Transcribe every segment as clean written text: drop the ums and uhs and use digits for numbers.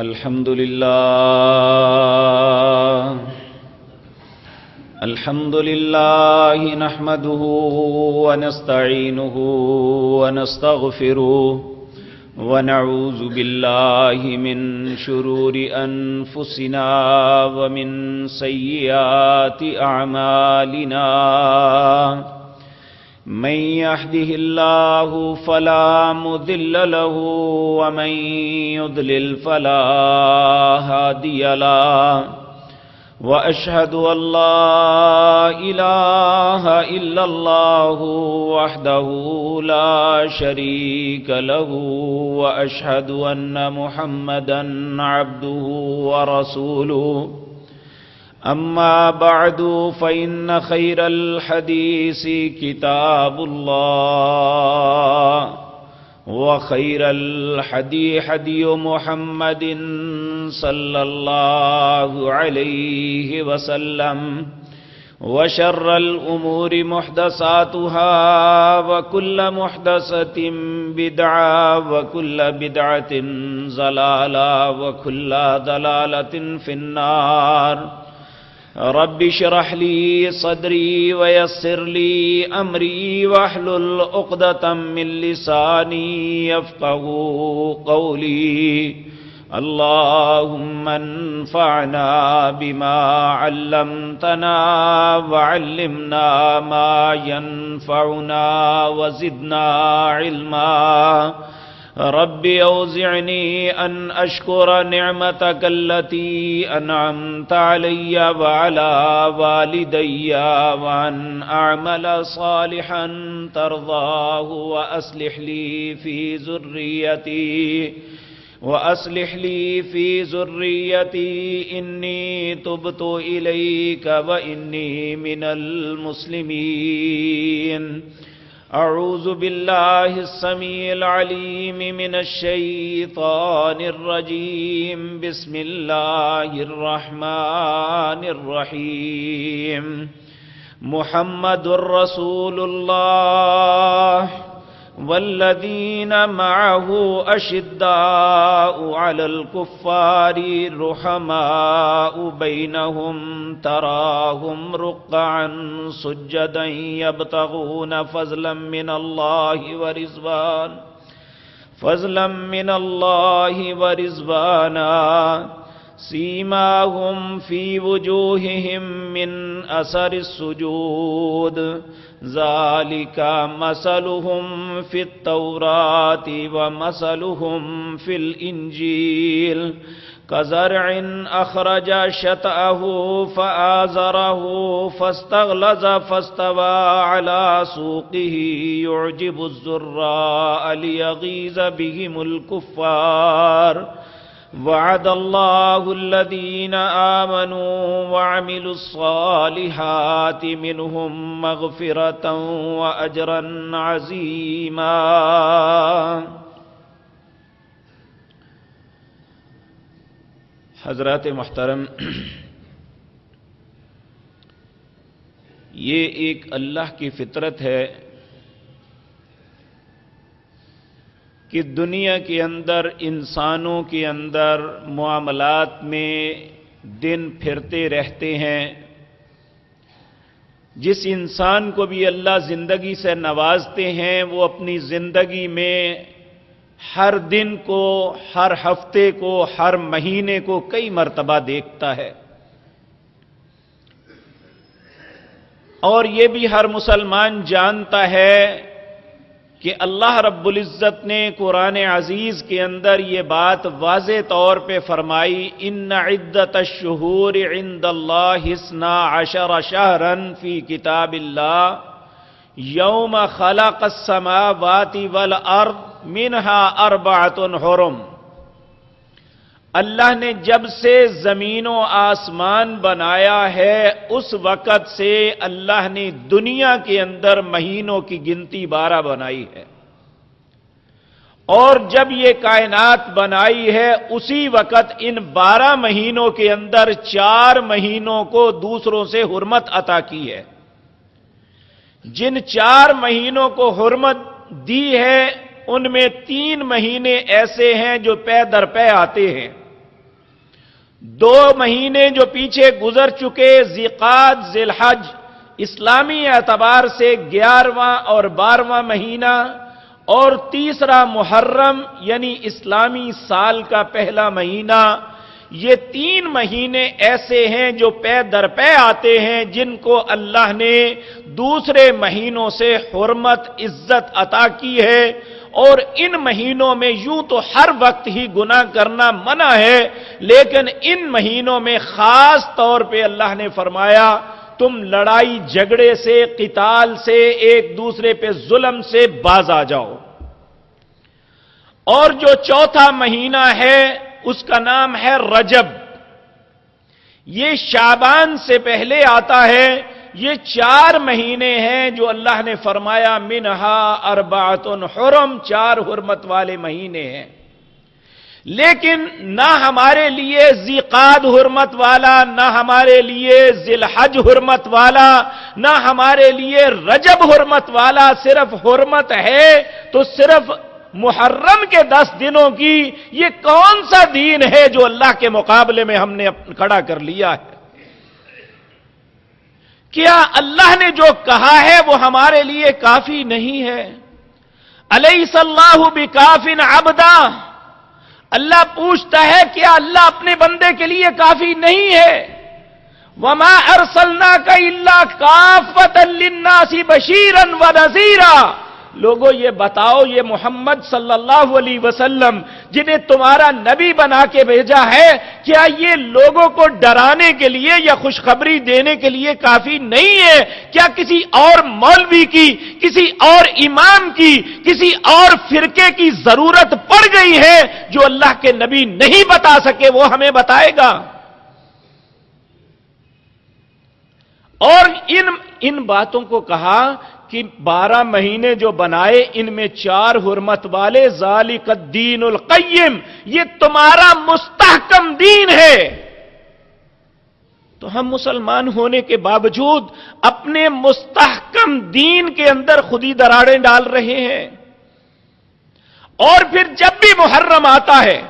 الحمد لله نحمده ونستعينه ونستغفره ونعوذ بالله من شرور أنفسنا ومن سيئات أعمالنا من يهده الله فلا مضل له ومن يضلل فلا هادي له وأشهد أن لا إله إلا الله وحده لا شريك له وأشهد أن محمدا عبده ورسوله أما بعد فإن خير الحديث كتاب الله وخير الحدي حدي محمد صلى الله عليه وسلم وشر الأمور محدثاتها وكل محدثة بدعة وكل بدعة ضلالة وكل ضلالة في النار رب اشرح لي صدري ويسر لي أمري واحلل عقدة من لساني يفقهوا قولي اللهم انفعنا بما علمتنا وعلمنا ما ينفعنا وزدنا علما رب أوزعني أن أشكر نعمتك التي أنعمت علي وعلى والدي وأن أعمل صالحا ترضاه وأصلح لي في ذريتي إني تبت إليك وإني من المسلمين أعوذ بالله السميع العليم من الشيطان الرجيم بسم الله الرحمن الرحيم محمد رسول الله والذين معه أشداء على الكفار رحماء بينهم تراهم ركعا سجدا يبتغون فضلا من الله ورضوانا سيماهم في وجوههم من أثر السجود ذلك مثلهم في التوراة ومثلهم في الإنجيل كزرع أخرج شطأه فآزره فاستغلظ فاستوى على سوقه يعجب الزراء ليغيظ بهم الكفار وعد الله الذين آمنوا وعملوا الصالحات منهم مغفرة وأجرا عظيما. حضرات محترم، یہ ایک اللہ کی فطرت ہے کہ دنیا کے اندر انسانوں کے اندر معاملات میں دن پھرتے رہتے ہیں. جس انسان کو بھی اللہ زندگی سے نوازتے ہیں وہ اپنی زندگی میں ہر دن کو، ہر ہفتے کو، ہر مہینے کو کئی مرتبہ دیکھتا ہے. اور یہ بھی ہر مسلمان جانتا ہے کہ اللہ رب العزت نے قرآن عزیز کے اندر یہ بات واضح طور پہ فرمائی، ان عدت الشہور عند اللہ 12 شہرا فی کتاب اللہ یوم خلق السماوات والارض منها 4 حرم. اللہ نے جب سے زمین و آسمان بنایا ہے اس وقت سے اللہ نے دنیا کے اندر مہینوں کی گنتی 12 بنائی ہے، اور جب یہ کائنات بنائی ہے اسی وقت ان 12 مہینوں کے اندر 4 مہینوں کو دوسروں سے حرمت عطا کی ہے. جن 4 مہینوں کو حرمت دی ہے ان میں 3 مہینے ایسے ہیں جو پے در پے آتے ہیں، 2 مہینے جو پیچھے گزر چکے، ذیقعد، ذی الحج، اسلامی اعتبار سے 11واں اور 12واں مہینہ، اور تیسرا محرم یعنی اسلامی سال کا پہلا مہینہ، یہ 3 مہینے ایسے ہیں جو پے در پے آتے ہیں، جن کو اللہ نے دوسرے مہینوں سے حرمت، عزت عطا کی ہے۔ اور ان مہینوں میں یوں تو ہر وقت ہی گناہ کرنا منع ہے، لیکن ان مہینوں میں خاص طور پہ اللہ نے فرمایا تم لڑائی جھگڑے سے، قتال سے، ایک دوسرے پہ ظلم سے باز آ جاؤ۔ اور جو چوتھا مہینہ ہے اس کا نام ہے رجب، یہ شعبان سے پہلے آتا ہے۔ یہ 4 مہینے ہیں جو اللہ نے فرمایا منہا اربعۃ حرم، 4 حرمت والے مہینے ہیں۔ لیکن نہ ہمارے لیے ذیقعد حرمت والا، نہ ہمارے لیے ذی الحج حرمت والا، نہ ہمارے لیے رجب حرمت والا، صرف حرمت ہے تو صرف محرم کے 10 دنوں کی۔ یہ کون سا دین ہے جو اللہ کے مقابلے میں ہم نے کھڑا کر لیا ہے؟ کیا اللہ نے جو کہا ہے وہ ہمارے لیے کافی نہیں ہے؟ الیس اللہ بکاف عبدا، اللہ پوچھتا ہے کیا اللہ اپنے بندے کے لیے کافی نہیں ہے؟ وما ارسلناک الا کافۃ للناس بشیرا ونذیرا، لوگوں یہ بتاؤ یہ محمد صلی اللہ علیہ وسلم جنہیں تمہارا نبی بنا کے بھیجا ہے، کیا یہ لوگوں کو ڈرانے کے لیے یا خوشخبری دینے کے لیے کافی نہیں ہے؟ کیا کسی اور مولوی کی، کسی اور امام کی، کسی اور فرقے کی ضرورت پڑ گئی ہے جو اللہ کے نبی نہیں بتا سکے وہ ہمیں بتائے گا؟ اور ان باتوں کو کہا کہ 12 مہینے جو بنائے ان میں 4 حرمت والے، ذالک الدین القیم، یہ تمہارا مستحکم دین ہے۔ تو ہم مسلمان ہونے کے باوجود اپنے مستحکم دین کے اندر خود ہی دراڑیں ڈال رہے ہیں۔ اور پھر جب بھی محرم آتا ہے،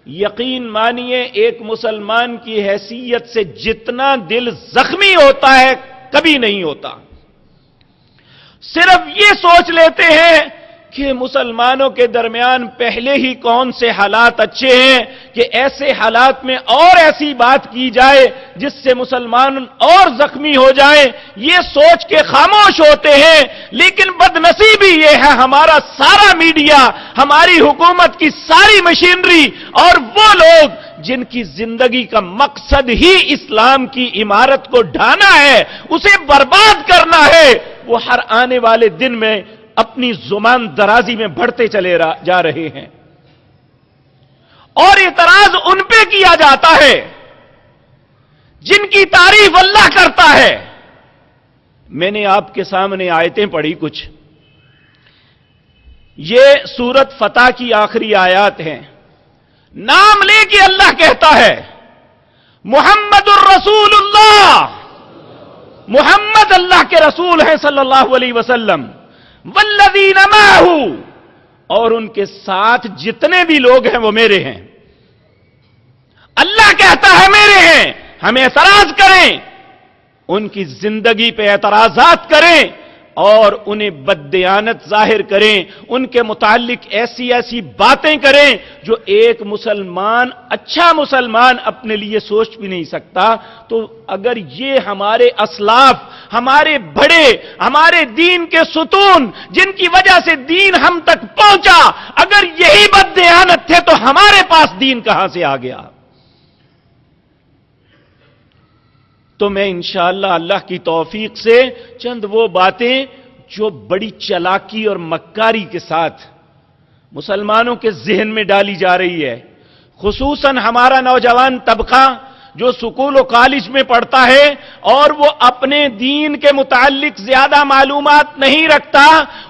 یقین مانیے ایک مسلمان کی حیثیت سے جتنا دل زخمی ہوتا ہے کبھی نہیں ہوتا۔ صرف یہ سوچ لیتے ہیں کہ مسلمانوں کے درمیان پہلے ہی کون سے حالات اچھے ہیں کہ ایسے حالات میں اور ایسی بات کی جائے جس سے مسلمان اور زخمی ہو جائیں، یہ سوچ کے خاموش ہوتے ہیں۔ لیکن بدنصیبی یہ ہے ہمارا سارا میڈیا، ہماری حکومت کی ساری مشینری اور وہ لوگ جن کی زندگی کا مقصد ہی اسلام کی عمارت کو ڈھانا ہے، اسے برباد کرنا ہے، وہ ہر آنے والے دن میں اپنی زبان درازی میں بڑھتے چلے جا رہے ہیں۔ اور اعتراض ان پہ کیا جاتا ہے جن کی تعریف اللہ کرتا ہے۔ میں نے آپ کے سامنے آیتیں پڑھی کچھ، یہ سورت فتح کی آخری آیات ہیں۔ نام لے کے اللہ کہتا ہے محمد الرسول اللہ، محمد اللہ کے رسول ہیں صلی اللہ علیہ وسلم، والذین معہ، اور ان کے ساتھ جتنے بھی لوگ ہیں وہ میرے ہیں۔ اللہ کہتا ہے میرے ہیں، ہم اعتراض کریں، ان کی زندگی پہ اعتراضات کریں اور انہیں بددیانت ظاہر کریں، ان کے متعلق ایسی ایسی باتیں کریں جو ایک مسلمان، اچھا مسلمان اپنے لیے سوچ بھی نہیں سکتا۔ تو اگر یہ ہمارے اسلاف، ہمارے بڑے، ہمارے دین کے ستون جن کی وجہ سے دین ہم تک پہنچا، اگر یہی بددیانت تھے تو ہمارے پاس دین کہاں سے آ گیا؟ تو میں انشاءاللہ اللہ کی توفیق سے چند وہ باتیں جو بڑی چلاکی اور مکاری کے ساتھ مسلمانوں کے ذہن میں ڈالی جا رہی ہے، خصوصاً ہمارا نوجوان طبقہ جو سکول و کالج میں پڑھتا ہے اور وہ اپنے دین کے متعلق زیادہ معلومات نہیں رکھتا،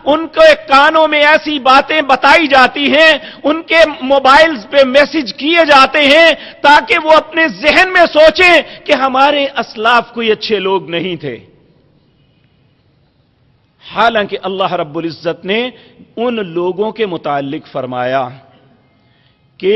ان کے کانوں میں ایسی باتیں بتائی جاتی ہیں، ان کے موبائلز پہ میسج کیے جاتے ہیں تاکہ وہ اپنے ذہن میں سوچیں کہ ہمارے اسلاف کوئی اچھے لوگ نہیں تھے۔ حالانکہ اللہ رب العزت نے ان لوگوں کے متعلق فرمایا کہ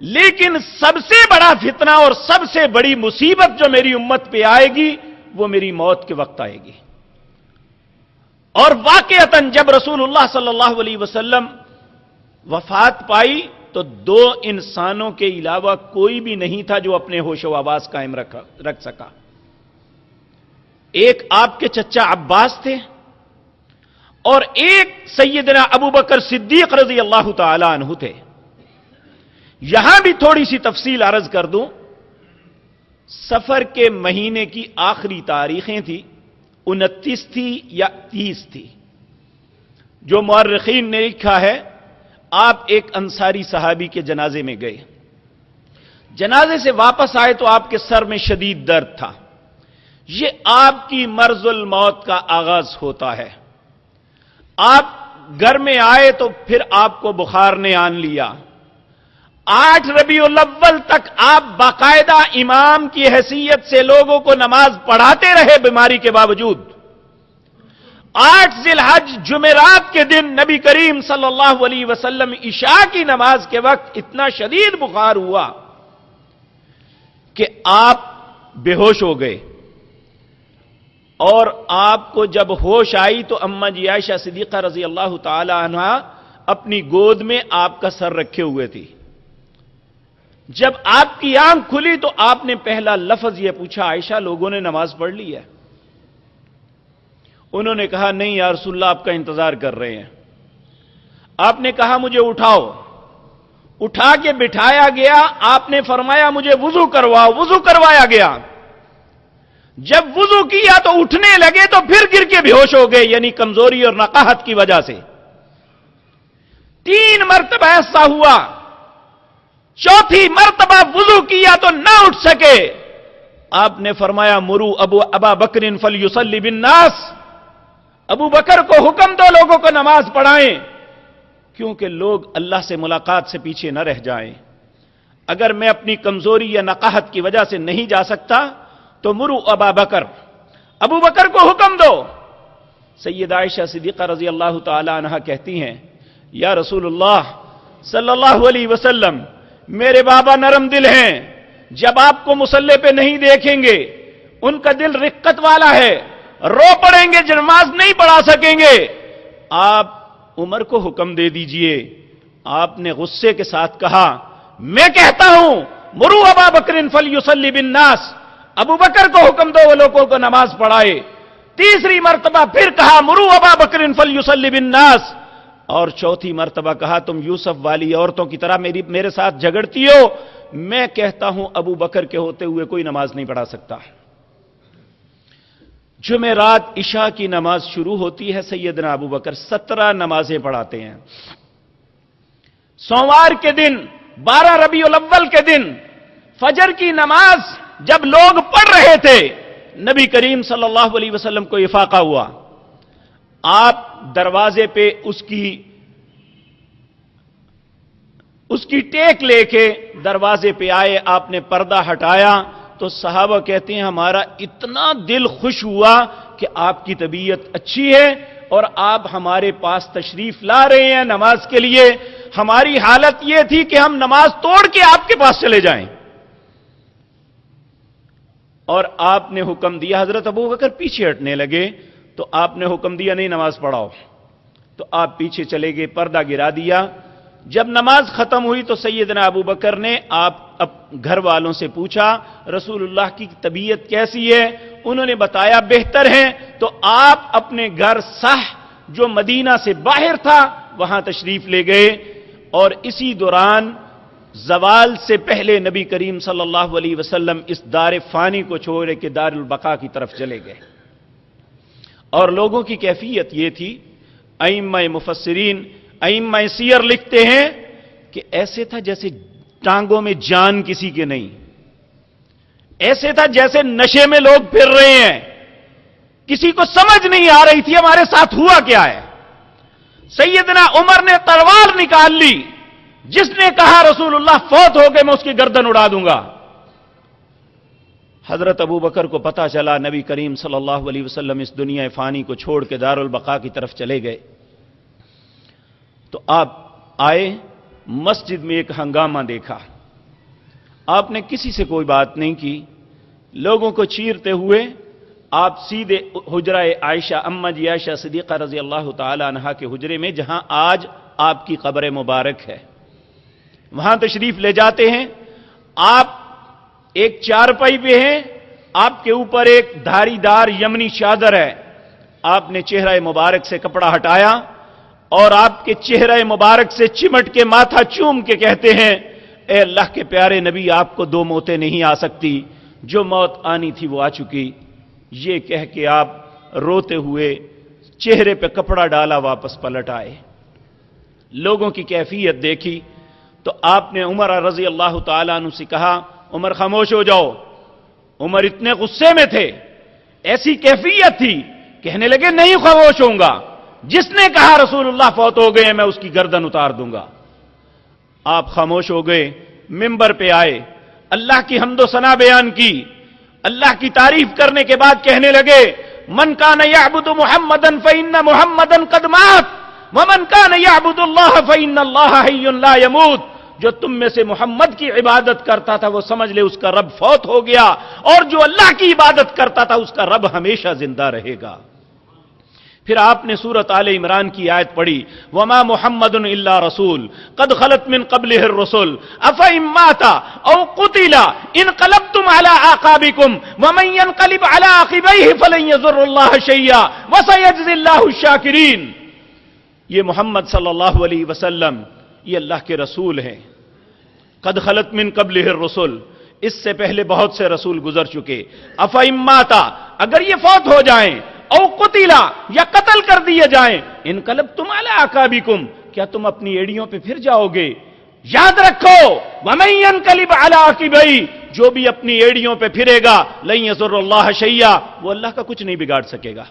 لیکن سب سے بڑا فتنہ اور سب سے بڑی مصیبت جو میری امت پہ آئے گی وہ میری موت کے وقت آئے گی. اور واقعتاً جب رسول اللہ صلی اللہ علیہ وسلم وفات پائی تو دو انسانوں کے علاوہ کوئی بھی نہیں تھا جو اپنے ہوش و آواز قائم رکھ سکا. ایک آپ کے چچا عباس تھے اور ایک سیدنا ابو بکر صدیق رضی اللہ تعالی عنہ تھے. یہاں بھی تھوڑی سی تفصیل عرض کر دوں. سفر کے مہینے کی آخری تاریخیں تھی، 29 تھی یا 30 تھی. جو مورخین نے لکھا ہے آپ ایک انصاری صحابی کے جنازے میں گئے، جنازے سے واپس آئے تو آپ کے سر میں شدید درد تھا. یہ آپ کی مرض الموت کا آغاز ہوتا ہے. آپ گھر میں آئے تو پھر آپ کو بخار نے آن لیا. 8 ربیع الاول تک آپ باقاعدہ امام کی حیثیت سے لوگوں کو نماز پڑھاتے رہے بیماری کے باوجود. 8 ذی الحج جمعرات کے دن نبی کریم صلی اللہ علیہ وسلم عشاء کی نماز کے وقت اتنا شدید بخار ہوا کہ آپ بے ہوش ہو گئے. اور آپ کو جب ہوش آئی تو اماں جی عائشہ صدیقہ رضی اللہ تعالی عنہا اپنی گود میں آپ کا سر رکھے ہوئے تھی. جب آپ کی آنکھ کھلی تو آپ نے پہلا لفظ یہ پوچھا، عائشہ لوگوں نے نماز پڑھ لی ہے؟ انہوں نے کہا نہیں یا رسول اللہ آپ کا انتظار کر رہے ہیں. آپ نے کہا مجھے اٹھاؤ. اٹھا کے بٹھایا گیا. آپ نے فرمایا مجھے وضو کرواؤ. وضو کروایا گیا. جب وضو کیا تو اٹھنے لگے تو پھر گر کے بے ہوش ہو گئے، یعنی کمزوری اور نقاہت کی وجہ سے. 3 مرتبہ ایسا ہوا. چوتھی مرتبہ وضو کیا تو نہ اٹھ سکے. آپ نے فرمایا مرو ابا بکر فلیصلی بالناس، ابو بکر کو حکم دو لوگوں کو نماز پڑھائیں، کیونکہ لوگ اللہ سے ملاقات سے پیچھے نہ رہ جائیں. اگر میں اپنی کمزوری یا نقاہت کی وجہ سے نہیں جا سکتا تو مرو ابا بکر، ابو بکر کو حکم دو. سیدہ عائشہ صدیقہ رضی اللہ تعالی عنہا کہتی ہیں یا رسول اللہ صلی اللہ علیہ وسلم میرے بابا نرم دل ہیں، جب آپ کو مصلی پہ نہیں دیکھیں گے ان کا دل رقت والا ہے، رو پڑیں گے، نماز نہیں پڑھا سکیں گے. آپ عمر کو حکم دے دیجئے. آپ نے غصے کے ساتھ کہا میں کہتا ہوں مرو ابا بکر فلیصلی بالناس، ابو بکر کو حکم دو وہ لوگوں کو نماز پڑھائے. تیسری مرتبہ پھر کہا مرو ابا بکر فلیصلی بالناس، اور چوتھی مرتبہ کہا تم یوسف والی عورتوں کی طرح میرے ساتھ جھگڑتی ہو. میں کہتا ہوں ابو بکر کے ہوتے ہوئے کوئی نماز نہیں پڑھا سکتا. جمعرات عشاء کی نماز شروع ہوتی ہے. سیدنا ابو بکر 17 نمازیں پڑھاتے ہیں. سوموار کے دن 12 ربیع الاول کے دن فجر کی نماز جب لوگ پڑھ رہے تھے نبی کریم صلی اللہ علیہ وسلم کو افاقہ ہوا. آپ دروازے پہ اس کی ٹیک لے کے دروازے پہ آئے. آپ نے پردہ ہٹایا تو صحابہ کہتے ہیں ہمارا اتنا دل خوش ہوا کہ آپ کی طبیعت اچھی ہے اور آپ ہمارے پاس تشریف لا رہے ہیں نماز کے لیے. ہماری حالت یہ تھی کہ ہم نماز توڑ کے آپ کے پاس چلے جائیں. اور آپ نے حکم دیا. حضرت ابو بکر پیچھے ہٹنے لگے تو آپ نے حکم دیا نہیں نماز پڑھاؤ. تو آپ پیچھے چلے گئے، پردہ گرا دیا. جب نماز ختم ہوئی تو سیدنا ابو بکر نے آپ گھر والوں سے پوچھا رسول اللہ کی طبیعت کیسی ہے؟ انہوں نے بتایا بہتر ہے. تو آپ اپنے گھر صح جو مدینہ سے باہر تھا وہاں تشریف لے گئے. اور اسی دوران زوال سے پہلے نبی کریم صلی اللہ علیہ وسلم اس دار فانی کو چھوڑ کے دار البقاء کی طرف چلے گئے. اور لوگوں کی کیفیت یہ تھی، ائمہ مفسرین ائمہ سیر لکھتے ہیں کہ ایسے تھا جیسے ٹانگوں میں جان کسی کے نہیں، ایسے تھا جیسے نشے میں لوگ پھر رہے ہیں. کسی کو سمجھ نہیں آ رہی تھی ہمارے ساتھ ہوا کیا ہے. سیدنا عمر نے تلوار نکال لی. جس نے کہا رسول اللہ فوت ہو گئے میں اس کی گردن اڑا دوں گا. حضرت ابو بکر کو پتا چلا نبی کریم صلی اللہ علیہ وسلم اس دنیا فانی کو چھوڑ کے دار البقاء کی طرف چلے گئے. تو آپ آئے، مسجد میں ایک ہنگامہ دیکھا. آپ نے کسی سے کوئی بات نہیں کی، لوگوں کو چیرتے ہوئے آپ سیدھے حجرہ عائشہ، اما جی عائشہ صدیقہ رضی اللہ تعالی عنہا کے حجرے میں، جہاں آج آپ کی قبر مبارک ہے، وہاں تشریف لے جاتے ہیں۔ آپ ایک چارپائی پہ ہیں، آپ کے اوپر ایک دھاری دار یمنی چادر ہے، آپ نے چہرہ مبارک سے کپڑا ہٹایا اور آپ کے چہرہ مبارک سے چمٹ کے ماتھا چوم کے کہتے ہیں، اے اللہ کے پیارے نبی، آپ کو 2 موتیں نہیں آ سکتی، جو موت آنی تھی وہ آ چکی۔ یہ کہہ کے آپ روتے ہوئے چہرے پہ کپڑا ڈالا واپس پلٹ آئے۔ لوگوں کی کیفیت دیکھی تو آپ نے عمر رضی اللہ تعالیٰ عنہ سے کہا، عمر خاموش ہو جاؤ۔ عمر اتنے غصے میں تھے، ایسی کیفیت تھی، کہنے لگے نہیں خاموش ہوں گا، جس نے کہا رسول اللہ فوت ہو گئے میں اس کی گردن اتار دوں گا۔ آپ خاموش ہو گئے، منبر پہ آئے، اللہ کی حمد و ثنا بیان کی، اللہ کی تعریف کرنے کے بعد کہنے لگے، من کان یعبد محمدا فإن محمدا قد مات ومن کان یعبد اللہ فإن اللہ حی لا یموت۔ جو تم میں سے محمد کی عبادت کرتا تھا وہ سمجھ لے اس کا رب فوت ہو گیا، اور جو اللہ کی عبادت کرتا تھا اس کا رب ہمیشہ زندہ رہے گا۔ پھر آپ نے سورۃ آل عمران کی آیت پڑھی، وما محمد الا رسول قد خلت من قبلہ الرسل افإن مات او قتل انقلبتم على اعقابکم ومن ينقلب على عقبیہ فلن یضر اللہ شیئا وسيجزی اللہ الشاکرین۔ یہ محمد صلی اللہ علیہ وسلم یہ اللہ کے رسول ہیں۔ قد خلت من قبلہ الرسل، اس سے پہلے بہت سے رسول گزر چکے۔ افإن مات، اگر یہ فوت ہو جائیں، او قتلا، یا قتل کر دیے جائیں، انقلبتم علی اعقابکم، کیا تم اپنی ایڑیوں پہ پھر جاؤ گے؟ یاد رکھو، ومن ينقلب علی عقبیہ، جو بھی اپنی ایڑیوں پہ پھرے گا، لن یضر اللہ شیئا، وہ اللہ کا کچھ نہیں بگاڑ سکے گا۔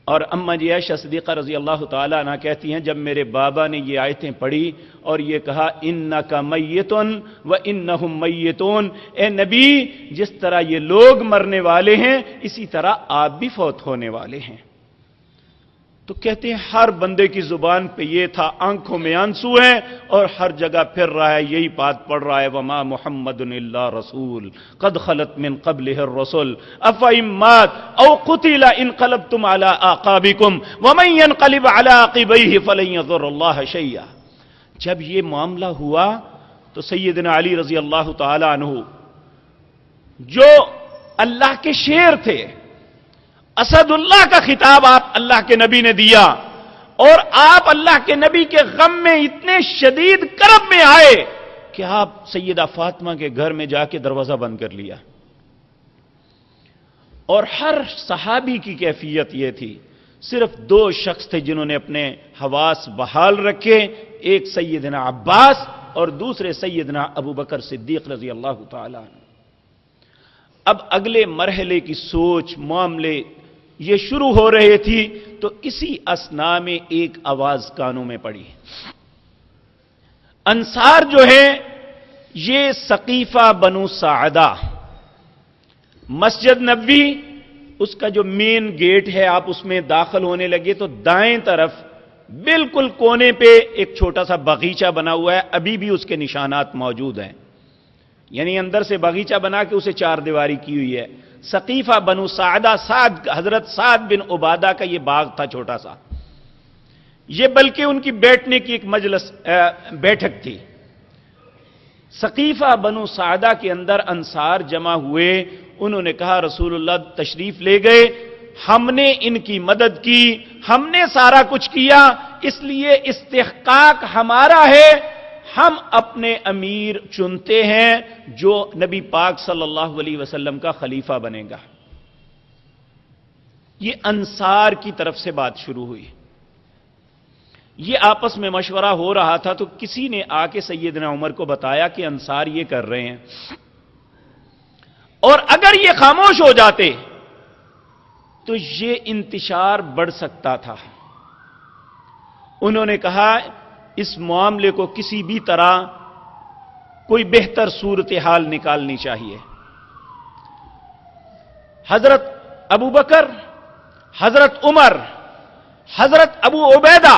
اور اما جی عائشہ صدیقہ رضی اللہ تعالیٰ عنہ کہتی ہیں، جب میرے بابا نے یہ آیتیں پڑھی اور یہ کہا انک میت وانہم میتون، اے نبی جس طرح یہ لوگ مرنے والے ہیں اسی طرح آپ بھی فوت ہونے والے ہیں، تو کہتے ہیں ہر بندے کی زبان پہ یہ تھا، آنکھوں میں آنسو ہیں اور ہر جگہ پھر رہا ہے، یہی بات پڑھ رہا ہے، وما محمد الا رسول قد خلت من قبلہ الرسل افإن مات او قتل انقلبتم على اعقابکم ومن ينقلب على عقبیہ فلن یضر اللہ شیئا۔ جب یہ معاملہ ہوا تو سیدنا علی رضی اللہ تعالی عنہ جو اللہ کے شیر تھے، اسد اللہ کا خطاب آپ اللہ کے نبی نے دیا، اور آپ اللہ کے نبی کے غم میں اتنے شدید کرب میں آئے کہ آپ سیدہ فاطمہ کے گھر میں جا کے دروازہ بند کر لیا۔ اور ہر صحابی کی کیفیت یہ تھی، صرف 2 شخص تھے جنہوں نے اپنے حواس بحال رکھے، ایک سیدنا عباس اور دوسرے سیدنا ابو بکر صدیق رضی اللہ تعالی عنہ۔ اب اگلے مرحلے کی سوچ، معاملے یہ شروع ہو رہے تھی تو اسی اثناء میں ایک آواز کانوں میں پڑی۔ انصار جو ہیں یہ سقیفہ بنو ساعدہ، مسجد نبوی اس کا جو مین گیٹ ہے، آپ اس میں داخل ہونے لگے تو دائیں طرف بالکل کونے پہ ایک چھوٹا سا باغیچہ بنا ہوا ہے، ابھی بھی اس کے نشانات موجود ہیں، یعنی اندر سے باغیچہ بنا کے اسے 4 دیواری کی ہوئی ہے۔ سقیفہ بنو ساعدہ، حضرت سعد بن عبادہ کا یہ باغ تھا چھوٹا سا، یہ بلکہ ان کی بیٹھنے کی ایک مجلس بیٹھک تھی۔ سقیفہ بنو ساعدہ کے اندر انصار جمع ہوئے، انہوں نے کہا رسول اللہ تشریف لے گئے، ہم نے ان کی مدد کی، ہم نے سارا کچھ کیا، اس لیے استحقاق ہمارا ہے، ہم اپنے امیر چنتے ہیں جو نبی پاک صلی اللہ علیہ وسلم کا خلیفہ بنے گا۔ یہ انصار کی طرف سے بات شروع ہوئی، یہ آپس میں مشورہ ہو رہا تھا تو کسی نے آ کے سیدنا عمر کو بتایا کہ انصار یہ کر رہے ہیں، اور اگر یہ خاموش ہو جاتے تو یہ انتشار بڑھ سکتا تھا۔ انہوں نے کہا اس معاملے کو کسی بھی طرح کوئی بہتر صورتحال نکالنی چاہیے۔ حضرت ابو بکر، حضرت عمر، حضرت ابو عبیدہ،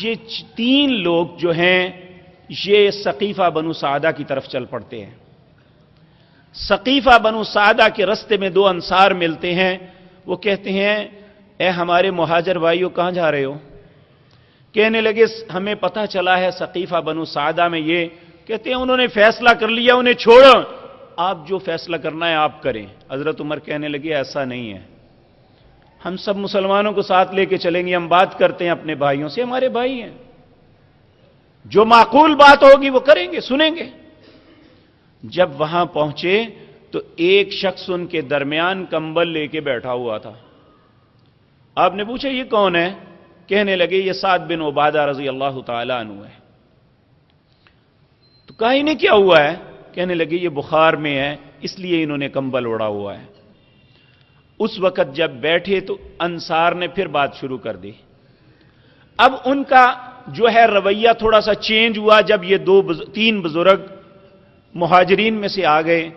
یہ 3 لوگ جو ہیں یہ سقیفہ بنو سعدہ کی طرف چل پڑتے ہیں۔ سقیفہ بنو سعدہ کے رستے میں دو انصار ملتے ہیں، وہ کہتے ہیں اے ہمارے مہاجر بھائیو کہاں جا رہے ہو؟ کہنے لگے ہمیں پتہ چلا ہے سقیفہ بنو سعدہ میں یہ، کہتے ہیں انہوں نے فیصلہ کر لیا، انہیں چھوڑو، آپ جو فیصلہ کرنا ہے آپ کریں۔ حضرت عمر کہنے لگے ایسا نہیں ہے، ہم سب مسلمانوں کو ساتھ لے کے چلیں گے، ہم بات کرتے ہیں اپنے بھائیوں سے، ہمارے بھائی ہیں، جو معقول بات ہوگی وہ کریں گے، سنیں گے۔ جب وہاں پہنچے تو ایک شخص ان کے درمیان کمبل لے کے بیٹھا ہوا تھا۔ آپ نے پوچھا یہ کون ہے؟ کہنے لگے یہ سعد بن عبادہ رضی اللہ تعالی عنہ ہے۔ تو کہا انہیں کیا ہوا ہے؟ کہنے لگے یہ بخار میں ہے اس لیے انہوں نے کمبل اوڑا ہوا ہے۔ اس وقت جب بیٹھے تو انصار نے پھر بات شروع کر دی۔ اب ان کا جو ہے رویہ تھوڑا سا چینج ہوا جب یہ تین بزرگ مہاجرین میں سے آ گئے۔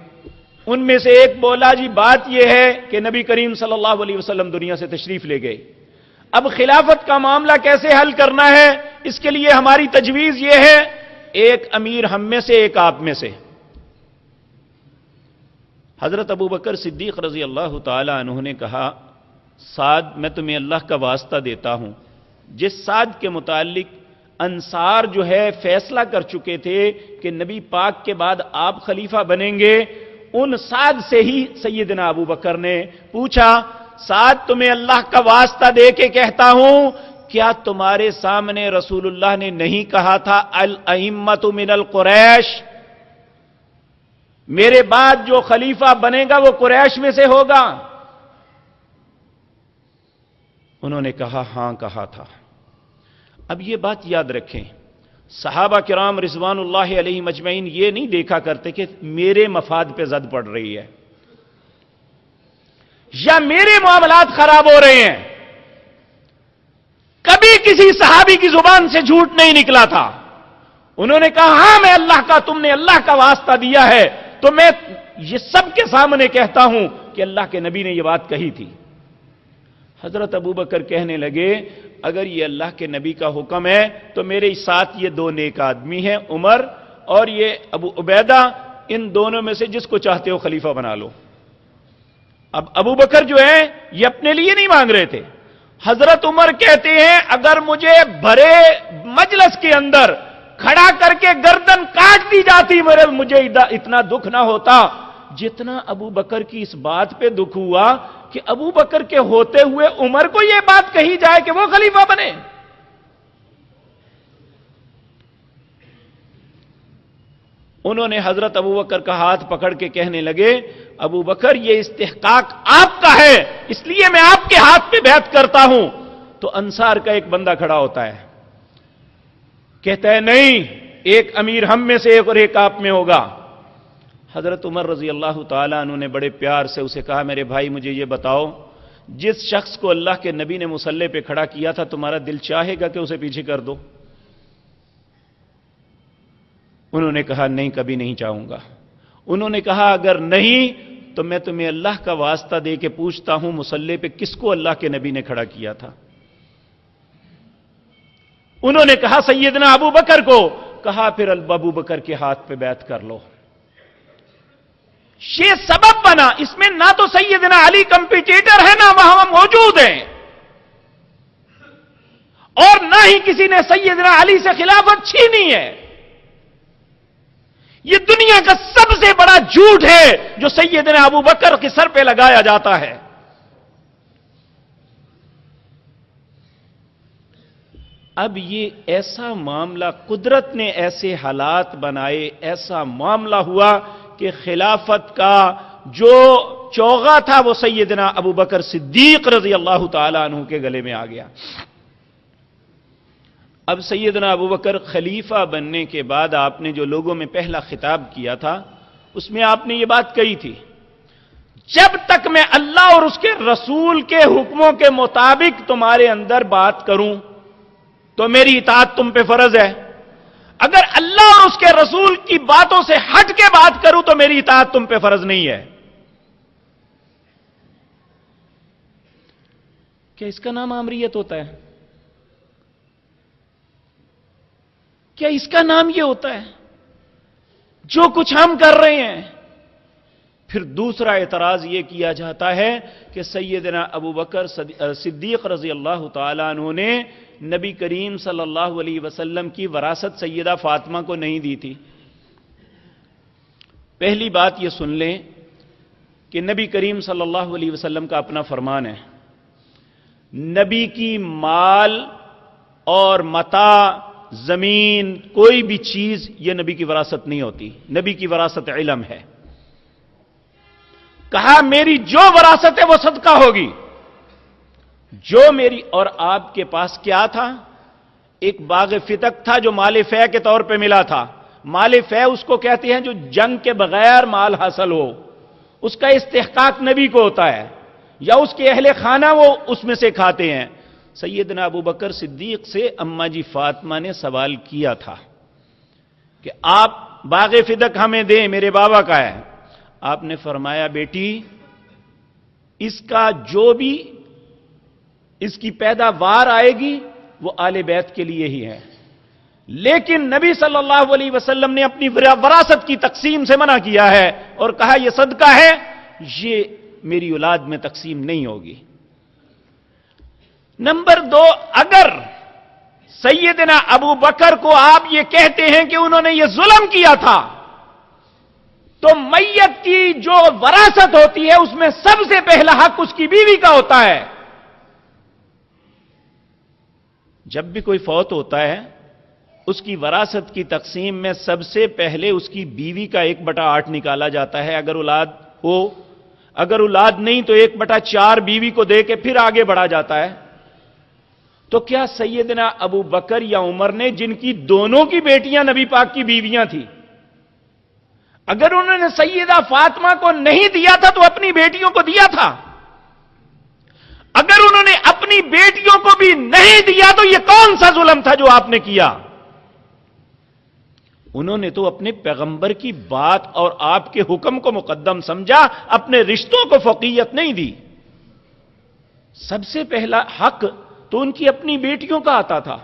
ان میں سے ایک بولا جی بات یہ ہے کہ نبی کریم صلی اللہ علیہ وسلم دنیا سے تشریف لے گئے، اب خلافت کا معاملہ کیسے حل کرنا ہے، اس کے لیے ہماری تجویز یہ ہے ایک امیر ہم میں سے ایک آپ میں سے۔ حضرت ابو بکر صدیق رضی اللہ تعالی عنہ نے کہا سعد میں تمہیں اللہ کا واسطہ دیتا ہوں، جس سعد کے متعلق انصار جو ہے فیصلہ کر چکے تھے کہ نبی پاک کے بعد آپ خلیفہ بنیں گے، ان سعد سے ہی سیدنا ابو بکر نے پوچھا سعد تمہیں اللہ کا واسطہ دے کے کہتا ہوں، کیا تمہارے سامنے رسول اللہ نے نہیں کہا تھا الائمۃ من القریش، میرے بعد جو خلیفہ بنے گا وہ قریش میں سے ہوگا؟ انہوں نے کہا ہاں کہا تھا۔ اب یہ بات یاد رکھیں، صحابہ کرام رضوان اللہ علیہ مجمعین یہ نہیں دیکھا کرتے کہ میرے مفاد پہ زد پڑ رہی ہے یا میرے معاملات خراب ہو رہے ہیں۔ کبھی کسی صحابی کی زبان سے جھوٹ نہیں نکلا تھا۔ انہوں نے کہا ہاں میں اللہ کا، تم نے اللہ کا واسطہ دیا ہے تو میں یہ سب کے سامنے کہتا ہوں کہ اللہ کے نبی نے یہ بات کہی تھی۔ حضرت ابو بکر کہنے لگے اگر یہ اللہ کے نبی کا حکم ہے تو میرے ساتھ یہ دو نیک آدمی ہیں، عمر اور یہ ابو عبیدہ، ان دونوں میں سے جس کو چاہتے ہو خلیفہ بنا لو۔ اب ابو بکر جو ہے یہ اپنے لیے نہیں مانگ رہے تھے۔ حضرت عمر کہتے ہیں اگر مجھے بھرے مجلس کے اندر کھڑا کر کے گردن کاٹ دی جاتی مجھے اتنا دکھ نہ ہوتا جتنا ابو بکر کی اس بات پہ دکھ ہوا کہ ابو بکر کے ہوتے ہوئے عمر کو یہ بات کہی جائے کہ وہ خلیفہ بنے۔ انہوں نے حضرت ابو بکر کا ہاتھ پکڑ کے کہنے لگے ابو بکر یہ استحقاق آپ کا ہے اس لیے میں آپ کے ہاتھ پہ بیعت کرتا ہوں۔ تو انصار کا ایک بندہ کھڑا ہوتا ہے، کہتا ہے نہیں، ایک امیر ہم میں سے ایک اور ایک آپ میں ہوگا۔ حضرت عمر رضی اللہ تعالیٰ عنہ نے بڑے پیار سے اسے کہا میرے بھائی مجھے یہ بتاؤ جس شخص کو اللہ کے نبی نے مصلی پہ کھڑا کیا تھا تمہارا دل چاہے گا کہ اسے پیچھے کر دو؟ انہوں نے کہا نہیں کبھی نہیں چاہوں گا۔ انہوں نے کہا اگر نہیں تو میں تمہیں اللہ کا واسطہ دے کے پوچھتا ہوں مصلی پہ کس کو اللہ کے نبی نے کھڑا کیا تھا؟ انہوں نے کہا سیدنا ابو بکر کو۔ کہا پھر ابو بکر کے ہاتھ پہ بیعت کر لو۔ یہ سبب بنا، اس میں نہ تو سیدنا علی کمپیٹیٹر ہے نہ وہاں موجود ہیں اور نہ ہی کسی نے سیدنا علی سے خلافت چھینی ہے۔ یہ دنیا کا سب سے بڑا جھوٹ ہے جو سیدنا ابو بکر کے سر پہ لگایا جاتا ہے۔ اب یہ ایسا معاملہ قدرت نے ایسے حالات بنائے، ایسا معاملہ ہوا کہ خلافت کا جو چوغا تھا وہ سیدنا ابو بکر صدیق رضی اللہ تعالی عنہ کے گلے میں آ گیا۔ اب سیدنا ابو بکر خلیفہ بننے کے بعد آپ نے جو لوگوں میں پہلا خطاب کیا تھا اس میں آپ نے یہ بات کہی تھی جب تک میں اللہ اور اس کے رسول کے حکموں کے مطابق تمہارے اندر بات کروں تو میری اطاعت تم پہ فرض ہے، اگر اللہ اور اس کے رسول کی باتوں سے ہٹ کے بات کروں تو میری اطاعت تم پہ فرض نہیں ہے۔ کیا اس کا نام آمریت ہوتا ہے؟ کیا اس کا نام یہ ہوتا ہے جو کچھ ہم کر رہے ہیں؟ پھر دوسرا اعتراض یہ کیا جاتا ہے کہ سیدنا ابو بکر صدیق رضی اللہ تعالیٰ عنہ نے نبی کریم صلی اللہ علیہ وسلم کی وراثت سیدہ فاطمہ کو نہیں دی تھی۔ پہلی بات یہ سن لیں کہ نبی کریم صلی اللہ علیہ وسلم کا اپنا فرمان ہے، نبی کی مال اور متاع، زمین، کوئی بھی چیز یہ نبی کی وراثت نہیں ہوتی، نبی کی وراثت علم ہے۔ کہا میری جو وراثت ہے وہ صدقہ ہوگی، جو میری، اور آپ کے پاس کیا تھا؟ ایک باغ فتق تھا جو مال فے کے طور پہ ملا تھا۔ مال فے اس کو کہتے ہیں جو جنگ کے بغیر مال حاصل ہو، اس کا استحقاق نبی کو ہوتا ہے، یا اس کے اہل خانہ وہ اس میں سے کھاتے ہیں۔ سیدنا ابو بکر صدیق سے اماں جی فاطمہ نے سوال کیا تھا کہ آپ باغ فتق ہمیں دیں، میرے بابا کا ہے۔ آپ نے فرمایا بیٹی اس کا جو بھی اس کی پیداوار آئے گی وہ آل بیت کے لیے ہی ہے، لیکن نبی صلی اللہ علیہ وسلم نے اپنی وراثت کی تقسیم سے منع کیا ہے اور کہا یہ صدقہ ہے، یہ میری اولاد میں تقسیم نہیں ہوگی۔ نمبر دو، اگر سیدنا ابو بکر کو آپ یہ کہتے ہیں کہ انہوں نے یہ ظلم کیا تھا، تو میت کی جو وراثت ہوتی ہے اس میں سب سے پہلا حق اس کی بیوی کا ہوتا ہے۔ جب بھی کوئی فوت ہوتا ہے اس کی وراثت کی تقسیم میں سب سے پہلے اس کی بیوی کا 1/8 نکالا جاتا ہے، اگر اولاد ہو، اگر اولاد نہیں تو 1/4 بیوی کو دے کے پھر آگے بڑھا جاتا ہے۔ تو کیا سیدنا ابو بکر یا عمر نے، جن کی دونوں کی بیٹیاں نبی پاک کی بیویاں تھیں، اگر انہوں نے سیدہ فاطمہ کو نہیں دیا تھا تو اپنی بیٹیوں کو دیا تھا؟ اگر انہوں نے اپنی بیٹیوں کو بھی نہیں دیا تو یہ کون سا ظلم تھا جو آپ نے کیا؟ انہوں نے تو اپنے پیغمبر کی بات اور آپ کے حکم کو مقدم سمجھا، اپنے رشتوں کو فوقیت نہیں دی۔ سب سے پہلا حق تو ان کی اپنی بیٹیوں کا آتا تھا۔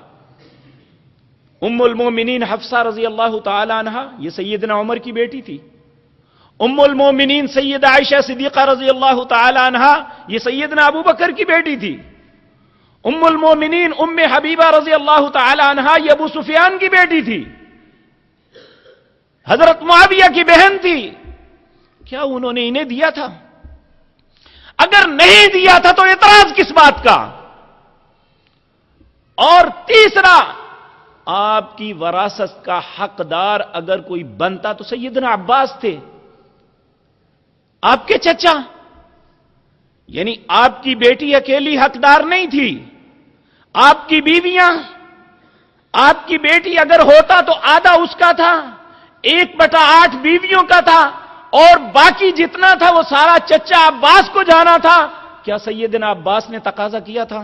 ام المومنین حفصہ رضی اللہ تعالی عنہا، یہ سیدنا عمر کی بیٹی تھی۔ ام المومنین سیدہ عائشہ صدیقہ رضی اللہ تعالی عنہا، یہ سیدنا ابو بکر کی بیٹی تھی۔ ام المومنین ام حبیبہ رضی اللہ تعالی عنہا، یہ ابو سفیان کی بیٹی تھی، حضرت معاویہ کی بہن تھی۔ کیا انہوں نے انہیں دیا تھا؟ اگر نہیں دیا تھا تو اعتراض کس بات کا؟ اور تیسرا، آپ کی وراثت کا حقدار اگر کوئی بنتا تو سیدنا عباس تھے، آپ کے چچا، یعنی آپ کی بیٹی اکیلی حقدار نہیں تھی، آپ کی بیویاں، آپ کی بیٹی اگر ہوتا تو آدھا اس کا تھا، 1/8 بیویوں کا تھا، اور باقی جتنا تھا وہ سارا چچا عباس کو جانا تھا۔ کیا سیدنا عباس نے تقاضا کیا تھا؟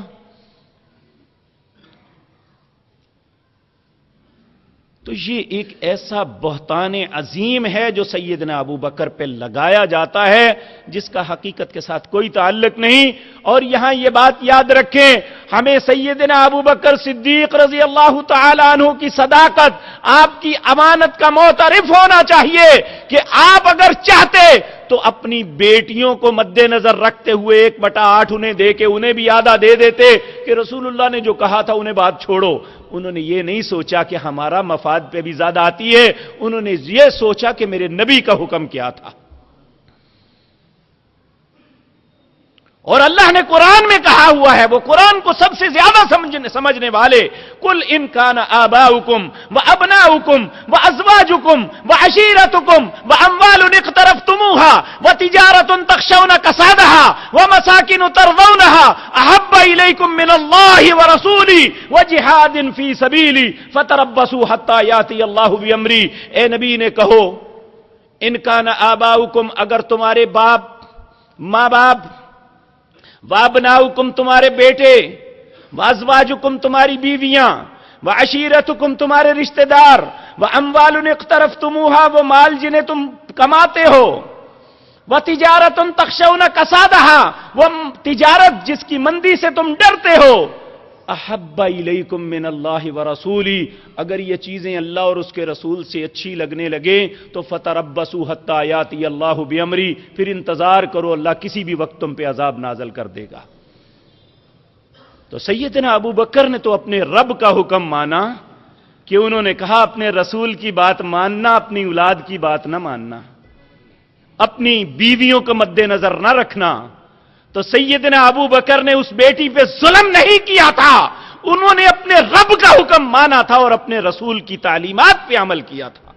تو یہ ایک ایسا بہتان عظیم ہے جو سیدنا ابو بکر پہ لگایا جاتا ہے، جس کا حقیقت کے ساتھ کوئی تعلق نہیں۔ اور یہاں یہ بات یاد رکھیں، ہمیں سیدنا ابو بکر صدیق رضی اللہ تعالی عنہ کی صداقت، آپ کی امانت کا معترف ہونا چاہیے کہ آپ اگر چاہتے تو اپنی بیٹیوں کو مد نظر رکھتے ہوئے 1/8 انہیں دے کے انہیں بھی آدھا دے دیتے کہ رسول اللہ نے جو کہا تھا انہیں بات چھوڑو۔ انہوں نے یہ نہیں سوچا کہ ہمارا مفاد پہ بھی زیادہ آتی ہے، انہوں نے یہ سوچا کہ میرے نبی کا حکم کیا تھا۔ اور اللہ نے قرآن میں کہا ہوا ہے، وہ قرآن کو سب سے زیادہ سمجھنے والے، قل ان کان آباؤکم وابناؤکم وازواجکم وعشیرتکم واموال اقترفتموها وتجارۃ تخشون کسادها ومساکن ترضونها احب الیکم من اللہ ورسولہ وجہاد فی سبیلی فتربصوا حتی یاتی اللہ بامرہ۔ اے نبی نے کہو، ان کان آباؤکم، اگر تمہارے باپ، ماں باپ، وابناؤکم تمہارے بیٹے، وازواجکم تمہاری بیویاں، وعشیرتکم تمہارے رشتہ دار، واموال اقترفتموها وہ مال جنہیں تم کماتے ہو، وتجارۃ تخشون کسادها وہ تجارت جس کی مندی سے تم ڈرتے ہو، احب الیکم من اللہ ورسولی، اگر یہ چیزیں اللہ اور اس کے رسول سے اچھی لگنے لگے تو فتربصوا حتی یاتی اللہ بامری، پھر انتظار کرو، اللہ کسی بھی وقت تم پہ عذاب نازل کر دے گا۔ تو سیدنا ابو بکر نے تو اپنے رب کا حکم مانا کہ انہوں نے کہا اپنے رسول کی بات ماننا، اپنی اولاد کی بات نہ ماننا، اپنی بیویوں کو مد نظر نہ رکھنا۔ تو سیدنا ابو بکر نے اس بیٹی پہ ظلم نہیں کیا تھا، انہوں نے اپنے رب کا حکم مانا تھا اور اپنے رسول کی تعلیمات پہ عمل کیا تھا۔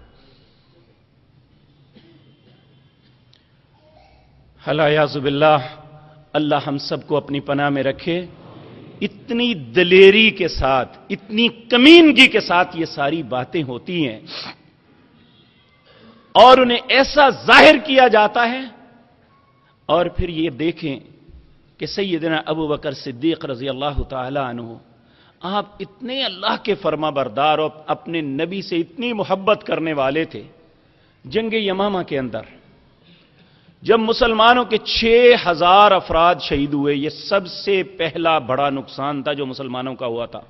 الیاذ باللہ، اللہ ہم سب کو اپنی پناہ میں رکھے۔ اتنی دلیری کے ساتھ، اتنی کمینگی کے ساتھ یہ ساری باتیں ہوتی ہیں اور انہیں ایسا ظاہر کیا جاتا ہے، اور پھر یہ دیکھیں کہ سیدنا ابو بکر صدیق رضی اللہ تعالی عنہ، آپ اتنے اللہ کے فرما بردار اور اپنے نبی سے اتنی محبت کرنے والے تھے۔ جنگ یمامہ کے اندر جب مسلمانوں کے 6000 افراد شہید ہوئے، یہ سب سے پہلا بڑا نقصان تھا جو مسلمانوں کا ہوا تھا،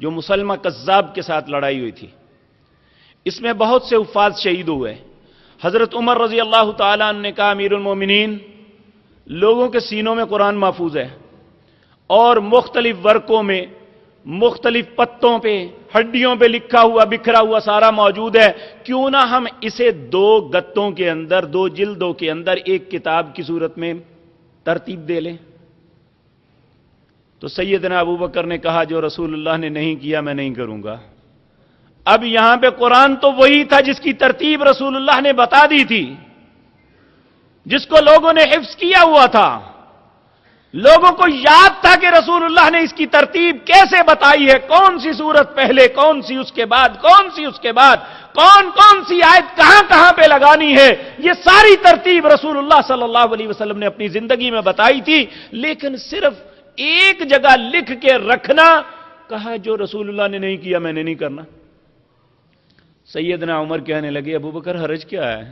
جو مسلمہ کذاب کے ساتھ لڑائی ہوئی تھی۔ اس میں بہت سے حفاظ شہید ہوئے۔ حضرت عمر رضی اللہ تعالیٰ عنہ نے کہا امیر المومنین، لوگوں کے سینوں میں قرآن محفوظ ہے اور مختلف ورقوں میں، مختلف پتوں پہ، ہڈیوں پہ لکھا ہوا بکھرا ہوا سارا موجود ہے، کیوں نہ ہم اسے 2 گتوں کے اندر، 2 جلدوں کے اندر ایک کتاب کی صورت میں ترتیب دے لیں۔ تو سیدنا ابو بکر نے کہا جو رسول اللہ نے نہیں کیا میں نہیں کروں گا۔ اب یہاں پہ قرآن تو وہی تھا جس کی ترتیب رسول اللہ نے بتا دی تھی، جس کو لوگوں نے حفظ کیا ہوا تھا، لوگوں کو یاد تھا کہ رسول اللہ نے اس کی ترتیب کیسے بتائی ہے، کون سی سورت پہلے، کون سی اس کے بعد، کون سی اس کے بعد، کون سی آیت کہاں کہاں پہ لگانی ہے، یہ ساری ترتیب رسول اللہ صلی اللہ علیہ وسلم نے اپنی زندگی میں بتائی تھی۔ لیکن صرف ایک جگہ لکھ کے رکھنا، کہا جو رسول اللہ نے نہیں کیا میں نے نہیں کرنا۔ سیدنا عمر کہنے لگے ابو بکر حرج کیا ہے،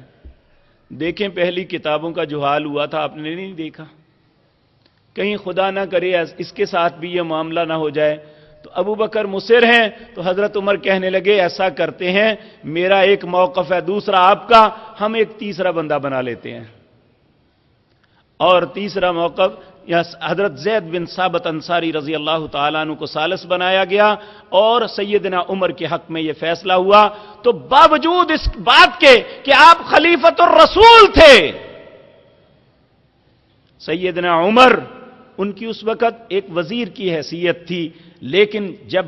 دیکھیں پہلی کتابوں کا جو حال ہوا تھا آپ نے نہیں دیکھا، کہیں خدا نہ کرے اس کے ساتھ بھی یہ معاملہ نہ ہو جائے۔ تو ابو بکر مصر ہیں، تو حضرت عمر کہنے لگے ایسا کرتے ہیں، میرا ایک موقف ہے، دوسرا آپ کا، ہم ایک تیسرا بندہ بنا لیتے ہیں۔ اور تیسرا موقف حضرت زید بن ثابت انصاری رضی اللہ تعالیٰ عنہ کو ثالث بنایا گیا اور سیدنا عمر کے حق میں یہ فیصلہ ہوا۔ تو باوجود اس بات کے کہ آپ خلیفۃ الرسول تھے، سیدنا عمر ان کی اس وقت ایک وزیر کی حیثیت تھی، لیکن جب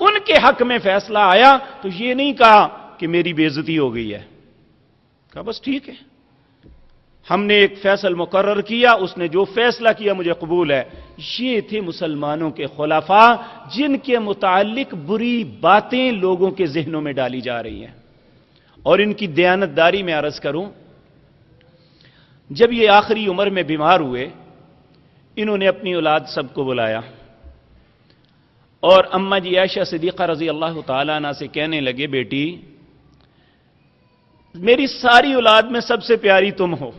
ان کے حق میں فیصلہ آیا تو یہ نہیں کہا کہ میری بے عزتی ہو گئی ہے، کہا بس ٹھیک ہے، ہم نے ایک فیصل مقرر کیا، اس نے جو فیصلہ کیا مجھے قبول ہے۔ یہ تھے مسلمانوں کے خلفاء جن کے متعلق بری باتیں لوگوں کے ذہنوں میں ڈالی جا رہی ہیں، اور ان کی دیانتداری میں عرض کروں، جب یہ آخری عمر میں بیمار ہوئے، انہوں نے اپنی اولاد سب کو بلایا اور اماں جی عائشہ صدیقہ رضی اللہ تعالیٰ عنہ سے کہنے لگے بیٹی میری ساری اولاد میں سب سے پیاری تم ہو،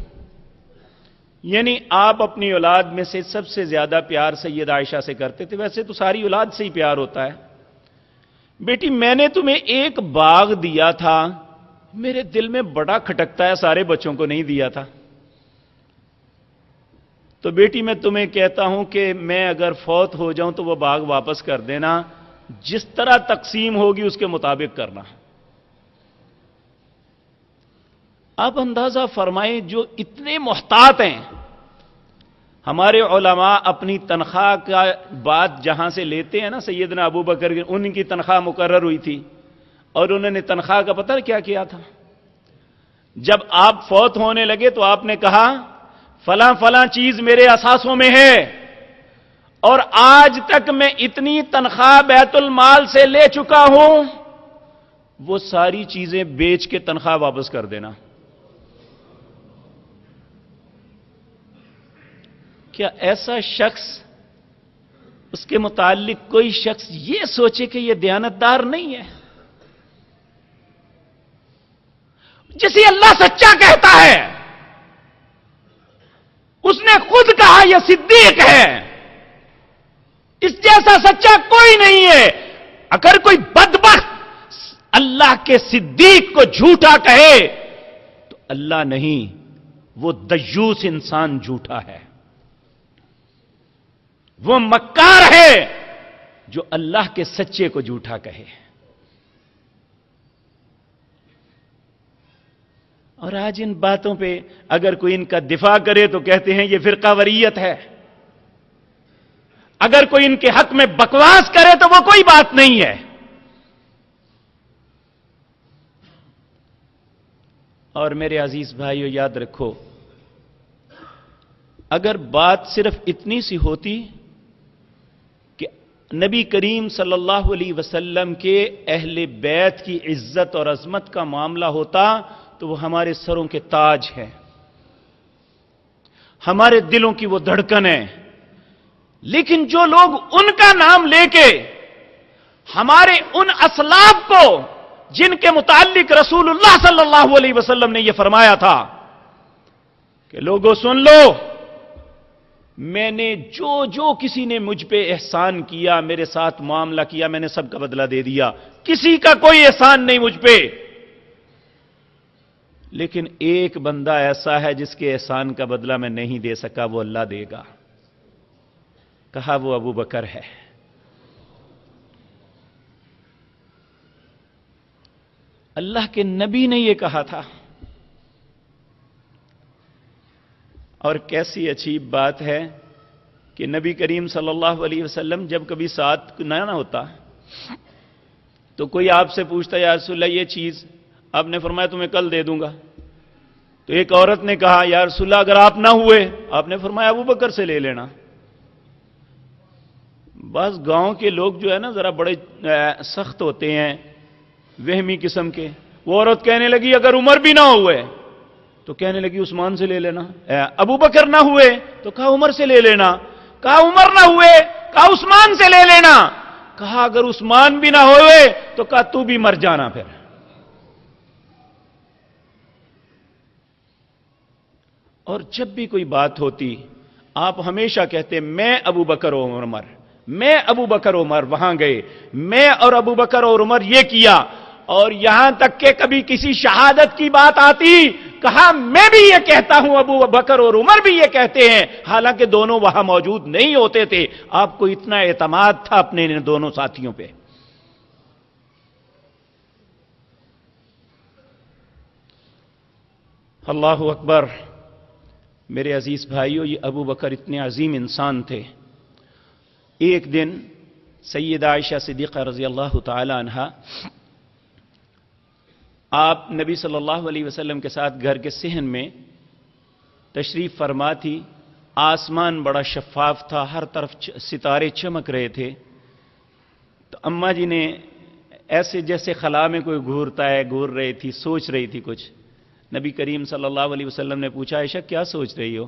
یعنی آپ اپنی اولاد میں سے سب سے زیادہ پیار سید عائشہ سے کرتے تھے، ویسے تو ساری اولاد سے ہی پیار ہوتا ہے، بیٹی میں نے تمہیں ایک باغ دیا تھا، میرے دل میں بڑا کھٹکتا ہے سارے بچوں کو نہیں دیا تھا، تو بیٹی میں تمہیں کہتا ہوں کہ میں اگر فوت ہو جاؤں تو وہ باغ واپس کر دینا، جس طرح تقسیم ہوگی اس کے مطابق کرنا۔ آپ اندازہ فرمائیں جو اتنے محتاط ہیں، ہمارے علماء اپنی تنخواہ کا بات جہاں سے لیتے ہیں نا، سیدنا ابو بکر ان کی تنخواہ مقرر ہوئی تھی اور انہوں نے تنخواہ کا پتہ کیا کیا تھا، جب آپ فوت ہونے لگے تو آپ نے کہا فلاں فلاں چیز میرے اثاثوں میں ہے اور آج تک میں اتنی تنخواہ بیت المال سے لے چکا ہوں، وہ ساری چیزیں بیچ کے تنخواہ واپس کر دینا۔ کیا ایسا شخص، اس کے متعلق کوئی شخص یہ سوچے کہ یہ دیانتدار نہیں ہے؟ جسے اللہ سچا کہتا ہے، اس نے خود کہا یہ صدیق ہے، اس جیسا سچا کوئی نہیں ہے. اگر کوئی بدبخت اللہ کے صدیق کو جھوٹا کہے تو اللہ نہیں، وہ دیوس انسان جھوٹا ہے، وہ مکار ہے جو اللہ کے سچے کو جھوٹا کہے. اور آج ان باتوں پہ اگر کوئی ان کا دفاع کرے تو کہتے ہیں یہ فرقہ وریت ہے. اگر کوئی ان کے حق میں بکواس کرے تو وہ کوئی بات نہیں ہے. اور میرے عزیز بھائیو یاد رکھو، اگر بات صرف اتنی سی ہوتی کہ نبی کریم صلی اللہ علیہ وسلم کے اہل بیت کی عزت اور عظمت کا معاملہ ہوتا تو وہ ہمارے سروں کے تاج ہیں، ہمارے دلوں کی وہ دھڑکن ہے. لیکن جو لوگ ان کا نام لے کے ہمارے ان اسلاف کو، جن کے متعلق رسول اللہ صلی اللہ علیہ وسلم نے یہ فرمایا تھا کہ لوگوں سن لو، میں نے جو کسی نے مجھ پہ احسان کیا، میرے ساتھ معاملہ کیا، میں نے سب کا بدلہ دے دیا، کسی کا کوئی احسان نہیں مجھ پہ. لیکن ایک بندہ ایسا ہے جس کے احسان کا بدلہ میں نہیں دے سکا، وہ اللہ دے گا. کہا وہ ابو بکر ہے. اللہ کے نبی نے یہ کہا تھا. اور کیسی عجیب بات ہے کہ نبی کریم صلی اللہ علیہ وسلم جب کبھی ساتھ نہ ہوتا تو کوئی آپ سے پوچھتا یا رسول اللہ یہ چیز، آپ نے فرمایا تمہیں کل دے دوں گا. تو ایک عورت نے کہا یا رسول اللہ اگر آپ نہ ہوئے، آپ نے فرمایا ابو بکر سے لے لینا. بس گاؤں کے لوگ جو ہے نا ذرا بڑے سخت ہوتے ہیں، وہمی قسم کے. وہ عورت کہنے لگی اگر عمر بھی نہ ہوئے تو کہنے لگی عثمان سے لے لینا. ابو بکر نہ ہوئے تو کہا عمر سے لے لینا. کہا عمر نہ ہوئے، کہا عثمان سے لے لینا. کہا اگر عثمان بھی نہ ہوئے تو کہا تو بھی مر جانا. پھر اور جب بھی کوئی بات ہوتی آپ ہمیشہ کہتے میں ابو بکر اور عمر، میں ابو بکر عمر وہاں گئے، میں اور ابو بکر اور عمر یہ کیا. اور یہاں تک کہ کبھی کسی شہادت کی بات آتی کہا میں بھی یہ کہتا ہوں، ابو بکر اور عمر بھی یہ کہتے ہیں، حالانکہ دونوں وہاں موجود نہیں ہوتے تھے. آپ کو اتنا اعتماد تھا اپنے ان دونوں ساتھیوں پہ. اللہ اکبر. میرے عزیز بھائیو، یہ ابو بکر اتنے عظیم انسان تھے. ایک دن سیدہ عائشہ صدیقہ رضی اللہ تعالی عنہا آپ نبی صلی اللہ علیہ وسلم کے ساتھ گھر کے صحن میں تشریف فرما تھی. آسمان بڑا شفاف تھا، ہر طرف ستارے چمک رہے تھے. تو اماں جی نے ایسے جیسے خلا میں کوئی گھورتا ہے گھور رہی تھی، سوچ رہی تھی کچھ. نبی کریم صلی اللہ علیہ وسلم نے پوچھا عائشہ کیا سوچ رہی ہو؟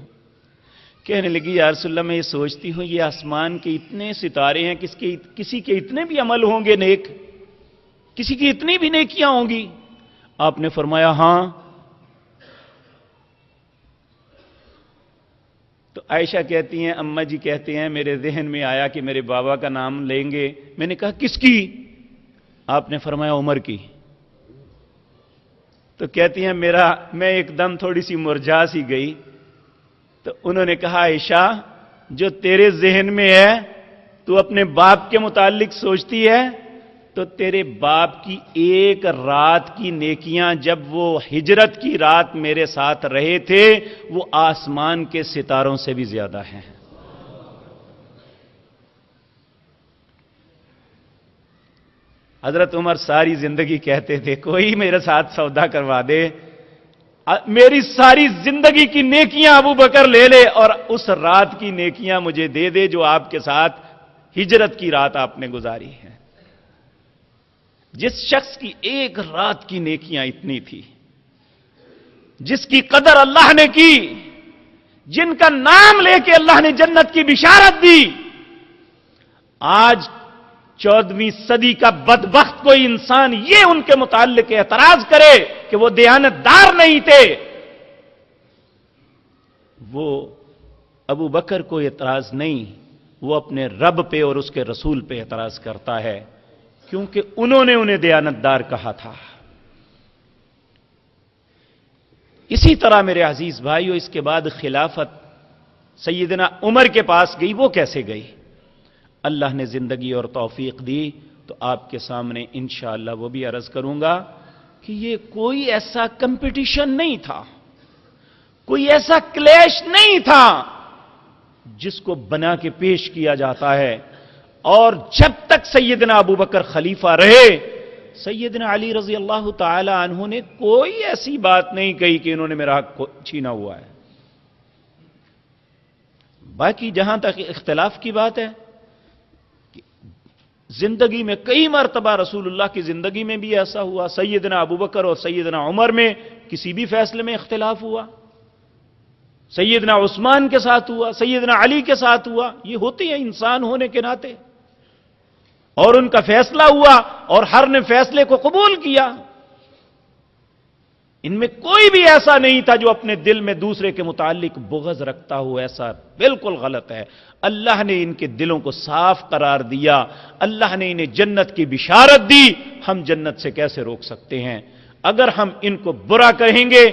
کہنے لگی یا رسول اللہ میں یہ سوچتی ہوں یہ آسمان کے اتنے ستارے ہیں، کسی کے اتنے بھی عمل ہوں گے نیک، کسی کی اتنی بھی نیکیاں ہوں گی؟ آپ نے فرمایا ہاں. تو عائشہ کہتی ہیں اماں جی کہتے ہیں میرے ذہن میں آیا کہ میرے بابا کا نام لیں گے. میں نے کہا کس کی؟ آپ نے فرمایا عمر کی. تو کہتی ہیں میں ایک دم تھوڑی سی مرجھا سی گئی. تو انہوں نے کہا عائشہ جو تیرے ذہن میں ہے تو اپنے باپ کے متعلق سوچتی ہے، تو تیرے باپ کی ایک رات کی نیکیاں جب وہ ہجرت کی رات میرے ساتھ رہے تھے وہ آسمان کے ستاروں سے بھی زیادہ ہیں. حضرت عمر ساری زندگی کہتے تھے کوئی میرے ساتھ سودا کروا دے، میری ساری زندگی کی نیکیاں ابو بکر لے لے اور اس رات کی نیکیاں مجھے دے دے جو آپ کے ساتھ ہجرت کی رات آپ نے گزاری ہے. جس شخص کی ایک رات کی نیکیاں اتنی تھی، جس کی قدر اللہ نے کی، جن کا نام لے کے اللہ نے جنت کی بشارت دی، آج 14ویں صدی کا بدبخت کوئی انسان یہ ان کے متعلق اعتراض کرے کہ وہ دیانتدار نہیں تھے. وہ ابو بکر کو اعتراض نہیں، وہ اپنے رب پہ اور اس کے رسول پہ اعتراض کرتا ہے، کیونکہ انہوں نے انہیں دیانتدار کہا تھا۔ اسی طرح میرے عزیز بھائیو، اس کے بعد خلافت سیدنا عمر کے پاس گئی۔ وہ کیسے گئی؟ اللہ نے زندگی اور توفیق دی تو آپ کے سامنے انشاءاللہ وہ بھی عرض کروں گا کہ یہ کوئی ایسا کمپٹیشن نہیں تھا، کوئی ایسا کلیش نہیں تھا جس کو بنا کے پیش کیا جاتا ہے۔ اور جب تک سیدنا ابو بکر خلیفہ رہے، سیدنا علی رضی اللہ تعالی عنہ نے کوئی ایسی بات نہیں کہی کہ انہوں نے میرا حق چھینا ہوا ہے۔ باقی جہاں تک اختلاف کی بات ہے، زندگی میں کئی مرتبہ رسول اللہ کی زندگی میں بھی ایسا ہوا، سیدنا ابو بکر اور سیدنا عمر میں کسی بھی فیصلے میں اختلاف ہوا، سیدنا عثمان کے ساتھ ہوا، سیدنا علی کے ساتھ ہوا، یہ ہوتی ہے انسان ہونے کے ناطے، اور ان کا فیصلہ ہوا اور ہر نے فیصلے کو قبول کیا۔ ان میں کوئی بھی ایسا نہیں تھا جو اپنے دل میں دوسرے کے متعلق بغض رکھتا ہو، ایسا بالکل غلط ہے۔ اللہ نے ان کے دلوں کو صاف قرار دیا، اللہ نے انہیں جنت کی بشارت دی، ہم جنت سے کیسے روک سکتے ہیں؟ اگر ہم ان کو برا کہیں گے،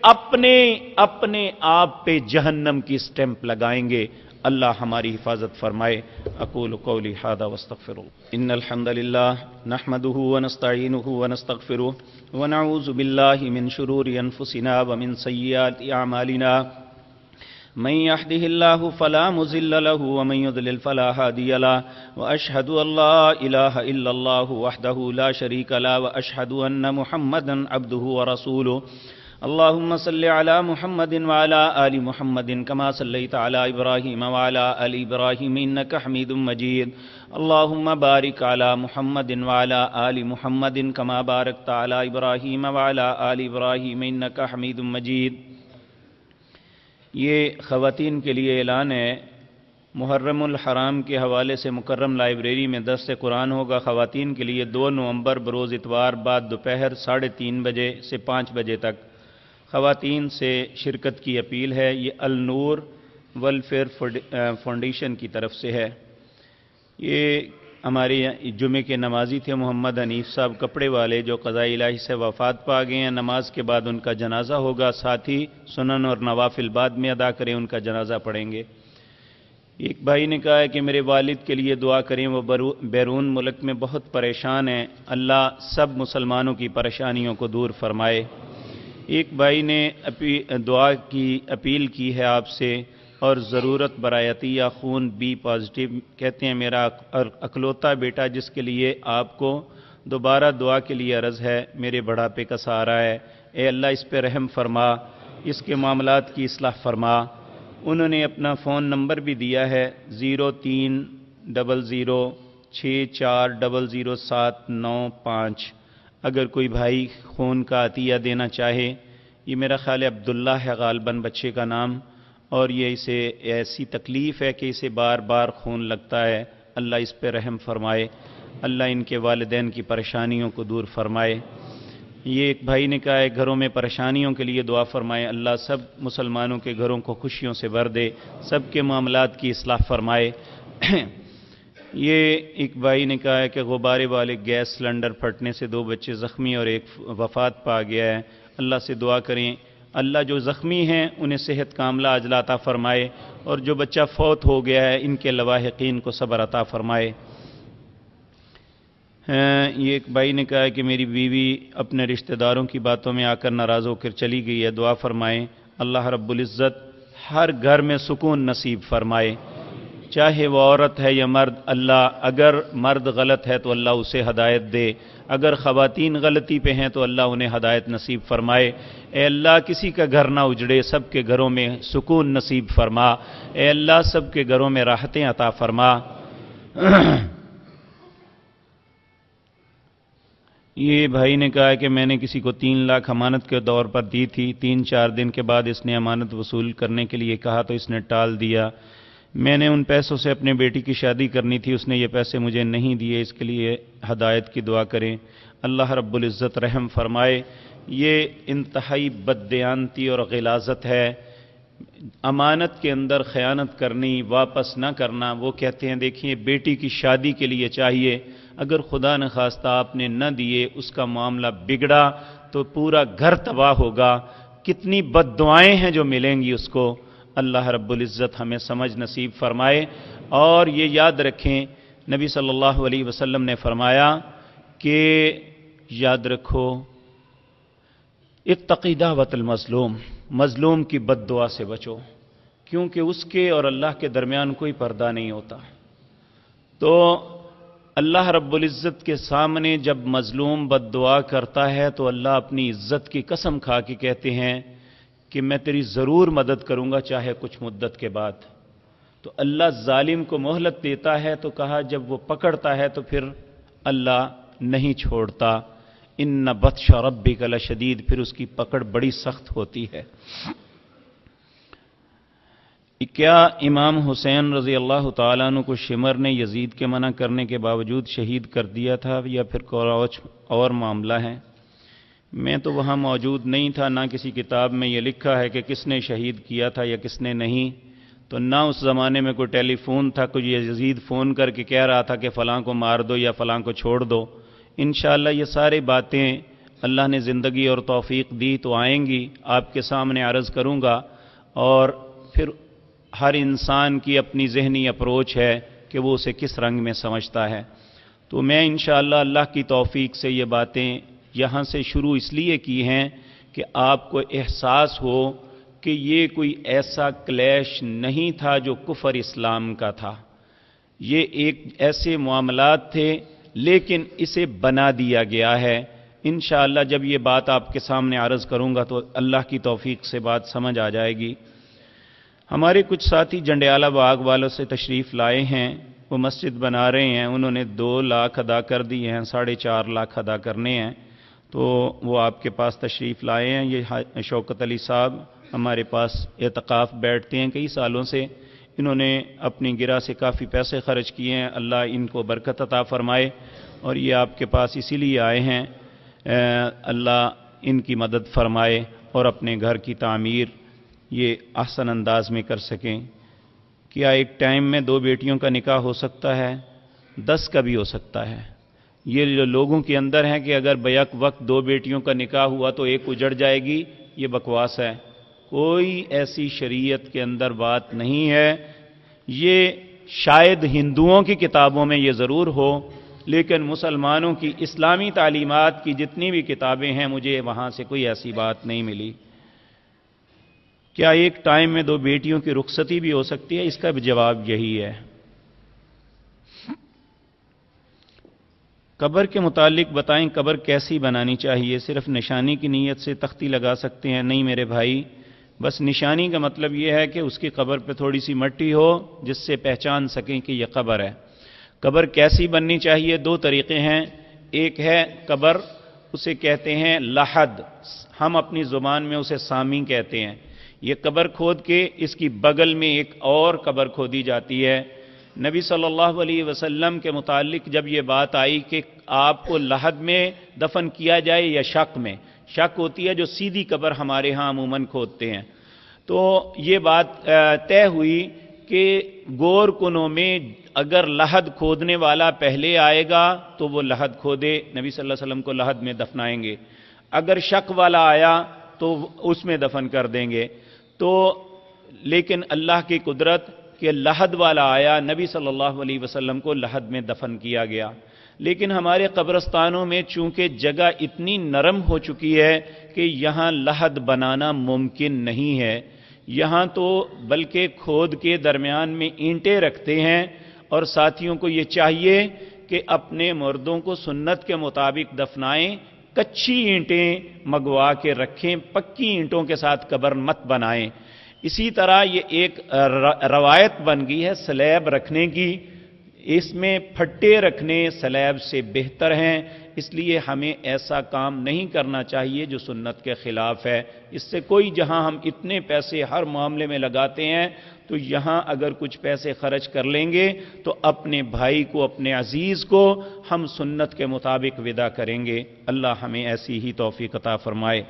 اپنے آپ پہ جہنم کی سٹیمپ لگائیں گے۔ اللہ ہماری حفاظت فرمائے۔ اقول قولی ھذا واستغفر اللہ۔ ان الحمد للہ نحمده ونستعینه ونستغفره ونعوذ باللہ من شرور انفسنا ومن سیئات اعمالنا، من يهده الله فلا مضل له ومن يضلل فلا هادي له، واشهد ان لا اله الا الله وحده لا شريك له، واشهد ان محمدا عبده ورسوله۔ اللهم صل على محمد وعلى آل محمد كما صليت على إبراهيم وعلى آل إبراهيم إنك حميد مجيد۔ اللهم بارك على محمد وعلى آل محمد كما باركت على إبراهيم وعلى آل إبراهيم إنك حميد مجيد۔ یہ خواتین کے لیے اعلان ہے، محرم الحرام کے حوالے سے مکرم لائبریری میں درس قرآن ہوگا۔ خواتین کے لیے 2 نومبر بروز اتوار بعد دوپہر 3:30 بجے سے 5 بجے تک خواتین سے شرکت کی اپیل ہے۔ یہ النور ویلفیئر فاؤنڈیشن کی طرف سے ہے۔ یہ ہمارے جمعے کے نمازی تھے محمد حنیف صاحب کپڑے والے، جو قضاء الہی سے وفات پا گئے ہیں۔ نماز کے بعد ان کا جنازہ ہوگا، ساتھ ہی سنن اور نوافل بعد میں ادا کریں، ان کا جنازہ پڑھیں گے۔ ایک بھائی نے کہا ہے کہ میرے والد کے لیے دعا کریں، وہ بیرون ملک میں بہت پریشان ہیں، اللہ سب مسلمانوں کی پریشانیوں کو دور فرمائے۔ ایک بھائی نے دعا کی اپیل کی ہے آپ سے، اور ضرورت برائے عطیہ خون بی پازیٹیو، کہتے ہیں میرا اکلوتا بیٹا جس کے لیے آپ کو دوبارہ دعا کے لیے عرض ہے، میرے بڑھاپے کا سہارا ہے، اے اللہ اس پہ رحم فرما، اس کے معاملات کی اصلاح فرما۔ انہوں نے اپنا فون نمبر بھی دیا ہے 030064000795۔ اگر کوئی بھائی خون کا عطیہ دینا چاہے، یہ میرا خیال ہے عبداللہ ہے غالباً بچے کا نام، اور یہ اسے ایسی تکلیف ہے کہ اسے بار بار خون لگتا ہے، اللہ اس پہ رحم فرمائے، اللہ ان کے والدین کی پریشانیوں کو دور فرمائے۔ یہ ایک بھائی نے کہا ہے گھروں میں پریشانیوں کے لیے دعا فرمائے، اللہ سب مسلمانوں کے گھروں کو خوشیوں سے بھر دے، سب کے معاملات کی اصلاح فرمائے۔ یہ ایک بھائی نے کہا ہے کہ غبارے والے گیس سلنڈر پھٹنے سے 2 بچے زخمی اور ایک وفات پا گیا ہے، اللہ سے دعا کریں اللہ جو زخمی ہیں انہیں صحت کاملہ عاجلہ عطا فرمائے، اور جو بچہ فوت ہو گیا ہے ان کے لواحقین کو صبر عطا فرمائے۔ یہ ایک بھائی نے کہا ہے کہ میری بیوی اپنے رشتہ داروں کی باتوں میں آ کر ناراض ہو کر چلی گئی ہے، دعا فرمائیں اللہ رب العزت ہر گھر میں سکون نصیب فرمائے، چاہے وہ عورت ہے یا مرد۔ اللہ اگر مرد غلط ہے تو اللہ اسے ہدایت دے، اگر خواتین غلطی پہ ہیں تو اللہ انہیں ہدایت نصیب فرمائے۔ اے اللہ کسی کا گھر نہ اجڑے، سب کے گھروں میں سکون نصیب فرما، اے اللہ سب کے گھروں میں راحتیں عطا فرما۔ یہ بھائی نے کہا ہے کہ میں نے کسی کو 3 لاکھ امانت کے طور پر دی تھی، 3-4 دن کے بعد اس نے امانت وصول کرنے کے لیے کہا تو اس نے ٹال دیا، میں نے ان پیسوں سے اپنے بیٹی کی شادی کرنی تھی، اس نے یہ پیسے مجھے نہیں دیے، اس کے لیے ہدایت کی دعا کریں، اللہ رب العزت رحم فرمائے۔ یہ انتہائی بددیانتی اور غلاظت ہے، امانت کے اندر خیانت کرنی، واپس نہ کرنا، وہ کہتے ہیں دیکھیے بیٹی کی شادی کے لیے چاہیے، اگر خدا نخواستہ آپ نے نہ دیے، اس کا معاملہ بگڑا تو پورا گھر تباہ ہوگا، کتنی بد دعائیں ہیں جو ملیں گی اس کو۔ اللہ رب العزت ہمیں سمجھ نصیب فرمائے۔ اور یہ یاد رکھیں، نبی صلی اللہ علیہ وسلم نے فرمایا کہ یاد رکھو اتقی دعوت المظلوم، مظلوم کی بد دعا سے بچو، کیونکہ اس کے اور اللہ کے درمیان کوئی پردہ نہیں ہوتا۔ تو اللہ رب العزت کے سامنے جب مظلوم بد دعا کرتا ہے تو اللہ اپنی عزت کی قسم کھا کے کہتے ہیں کہ میں تیری ضرور مدد کروں گا چاہے کچھ مدت کے بعد۔ تو اللہ ظالم کو مہلت دیتا ہے، تو کہا جب وہ پکڑتا ہے تو پھر اللہ نہیں چھوڑتا۔ ان بطش ربک لشدید، پھر اس کی پکڑ بڑی سخت ہوتی ہے۔ کیا امام حسین رضی اللہ تعالیٰ عنہ کو شمر نے یزید کے منع کرنے کے باوجود شہید کر دیا تھا یا پھر کوئی اور معاملہ ہے؟ میں تو وہاں موجود نہیں تھا، نہ کسی کتاب میں یہ لکھا ہے کہ کس نے شہید کیا تھا یا کس نے نہیں، تو نہ اس زمانے میں کوئی ٹیلی فون تھا کوئی یزید فون کر کے کہہ رہا تھا کہ فلاں کو مار دو یا فلاں کو چھوڑ دو۔ انشاءاللہ یہ ساری باتیں اللہ نے زندگی اور توفیق دی تو آئیں گی، آپ کے سامنے عرض کروں گا، اور پھر ہر انسان کی اپنی ذہنی اپروچ ہے کہ وہ اسے کس رنگ میں سمجھتا ہے۔ تو میں انشاءاللہ اللہ کی توفیق سے یہ باتیں یہاں سے شروع اس لیے کی ہیں کہ آپ کو احساس ہو کہ یہ کوئی ایسا کلیش نہیں تھا جو کفر اسلام کا تھا، یہ ایک ایسے معاملات تھے لیکن اسے بنا دیا گیا ہے۔ انشاءاللہ جب یہ بات آپ کے سامنے عرض کروں گا تو اللہ کی توفیق سے بات سمجھ آ جائے گی۔ ہمارے کچھ ساتھی جنڈیالہ باغ والوں سے تشریف لائے ہیں، وہ مسجد بنا رہے ہیں، انہوں نے 2 لاکھ ادا کر دی ہیں، 4.5 لاکھ ادا کرنے ہیں، تو وہ آپ کے پاس تشریف لائے ہیں۔ یہ شوکت علی صاحب ہمارے پاس اعتکاف بیٹھتے ہیں کئی سالوں سے، انہوں نے اپنی گرہ سے کافی پیسے خرچ کیے ہیں، اللہ ان کو برکت عطا فرمائے، اور یہ آپ کے پاس اسی لیے آئے ہیں اللہ ان کی مدد فرمائے اور اپنے گھر کی تعمیر یہ احسن انداز میں کر سکیں۔ کیا ایک ٹائم میں 2 بیٹیوں کا نکاح ہو سکتا ہے؟ 10 کا بھی ہو سکتا ہے۔ یہ جو لوگوں کے اندر ہیں کہ اگر بیک وقت 2 بیٹیوں کا نکاح ہوا تو ایک اجڑ جائے گی، یہ بکواس ہے، کوئی ایسی شریعت کے اندر بات نہیں ہے۔ یہ شاید ہندوؤں کی کتابوں میں یہ ضرور ہو، لیکن مسلمانوں کی اسلامی تعلیمات کی جتنی بھی کتابیں ہیں مجھے وہاں سے کوئی ایسی بات نہیں ملی۔ کیا ایک ٹائم میں 2 بیٹیوں کی رخصتی بھی ہو سکتی ہے؟ اس کا بھی جواب یہی ہے۔ قبر کے متعلق بتائیں، قبر کیسی بنانی چاہیے؟ صرف نشانی کی نیت سے تختی لگا سکتے ہیں؟ نہیں میرے بھائی، بس نشانی کا مطلب یہ ہے کہ اس کی قبر پہ تھوڑی سی مٹی ہو جس سے پہچان سکیں کہ یہ قبر ہے۔ قبر کیسی بننی چاہیے؟ 2 طریقے ہیں، ایک ہے قبر، اسے کہتے ہیں لحد، ہم اپنی زبان میں اسے سامی کہتے ہیں۔ یہ قبر کھود کے اس کی بغل میں ایک اور قبر کھودی جاتی ہے۔ نبی صلی اللہ علیہ وسلم کے متعلق جب یہ بات آئی کہ آپ کو لحد میں دفن کیا جائے یا شق میں، شق ہوتی ہے جو سیدھی قبر ہمارے ہاں عموماً کھودتے ہیں، تو یہ بات طے ہوئی کہ گور کنوں میں اگر لحد کھودنے والا پہلے آئے گا تو وہ لحد کھودے، نبی صلی اللہ علیہ وسلم کو لحد میں دفنائیں گے، اگر شق والا آیا تو اس میں دفن کر دیں گے۔ تو لیکن اللہ کی قدرت کہ لحد والا آیا، نبی صلی اللہ علیہ وسلم کو لحد میں دفن کیا گیا۔ لیکن ہمارے قبرستانوں میں چونکہ جگہ اتنی نرم ہو چکی ہے کہ یہاں لحد بنانا ممکن نہیں ہے، یہاں تو بلکہ کھود کے درمیان میں اینٹیں رکھتے ہیں، اور ساتھیوں کو یہ چاہیے کہ اپنے مردوں کو سنت کے مطابق دفنائیں، کچی اینٹیں منگوا کے رکھیں، پکی اینٹوں کے ساتھ قبر مت بنائیں۔ اسی طرح یہ ایک روایت بن گئی ہے سلیب رکھنے کی، اس میں پھٹے رکھنے سلیب سے بہتر ہیں، اس لیے ہمیں ایسا کام نہیں کرنا چاہیے جو سنت کے خلاف ہے۔ اس سے کوئی جہاں ہم اتنے پیسے ہر معاملے میں لگاتے ہیں تو یہاں اگر کچھ پیسے خرچ کر لیں گے تو اپنے بھائی کو، اپنے عزیز کو ہم سنت کے مطابق ودا کریں گے۔ اللہ ہمیں ایسی ہی توفیق عطا فرمائے۔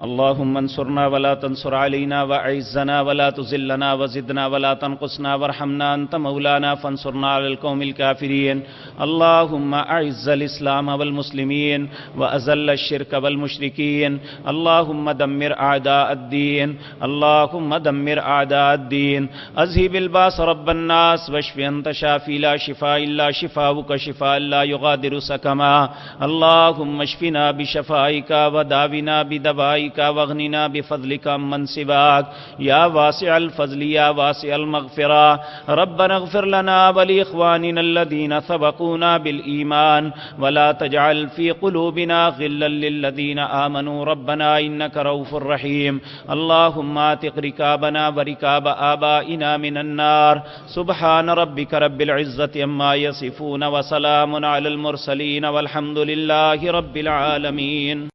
اللهم انصرنا ولا تنصر علينا واعزنا ولا تذلنا وزدنا ولا تنقصنا وارحمنا أنت مولانا فانصرنا على القوم الكافرين. اللهم أعز الإسلام والمسلمين وأذل الشرك والمشركين. اللهم دمر أعداء الدين. اللهم دمر أعداء الدين. أذهب الباس رب الناس واشف أنت شافي لا شفاء إلا شفاؤك شفاء لا يغادر سقما. اللهم اشفنا بشفائك وداونا بدوائك واغننا بفضلك عمن سواك يا واسع الفضل يا واسع المغفرة. ربنا اغفر لنا ولإخواننا الذين سبقونا بالإيمان ولا تجعل في قلوبنا غلا للذين آمنوا ربنا إنك رؤوف رحيم. اللهم آتق ركابنا وركاب آبائنا من النار. سبحان ربك رب العزة عما يصفون وسلام على المرسلين والحمد لله رب العالمين.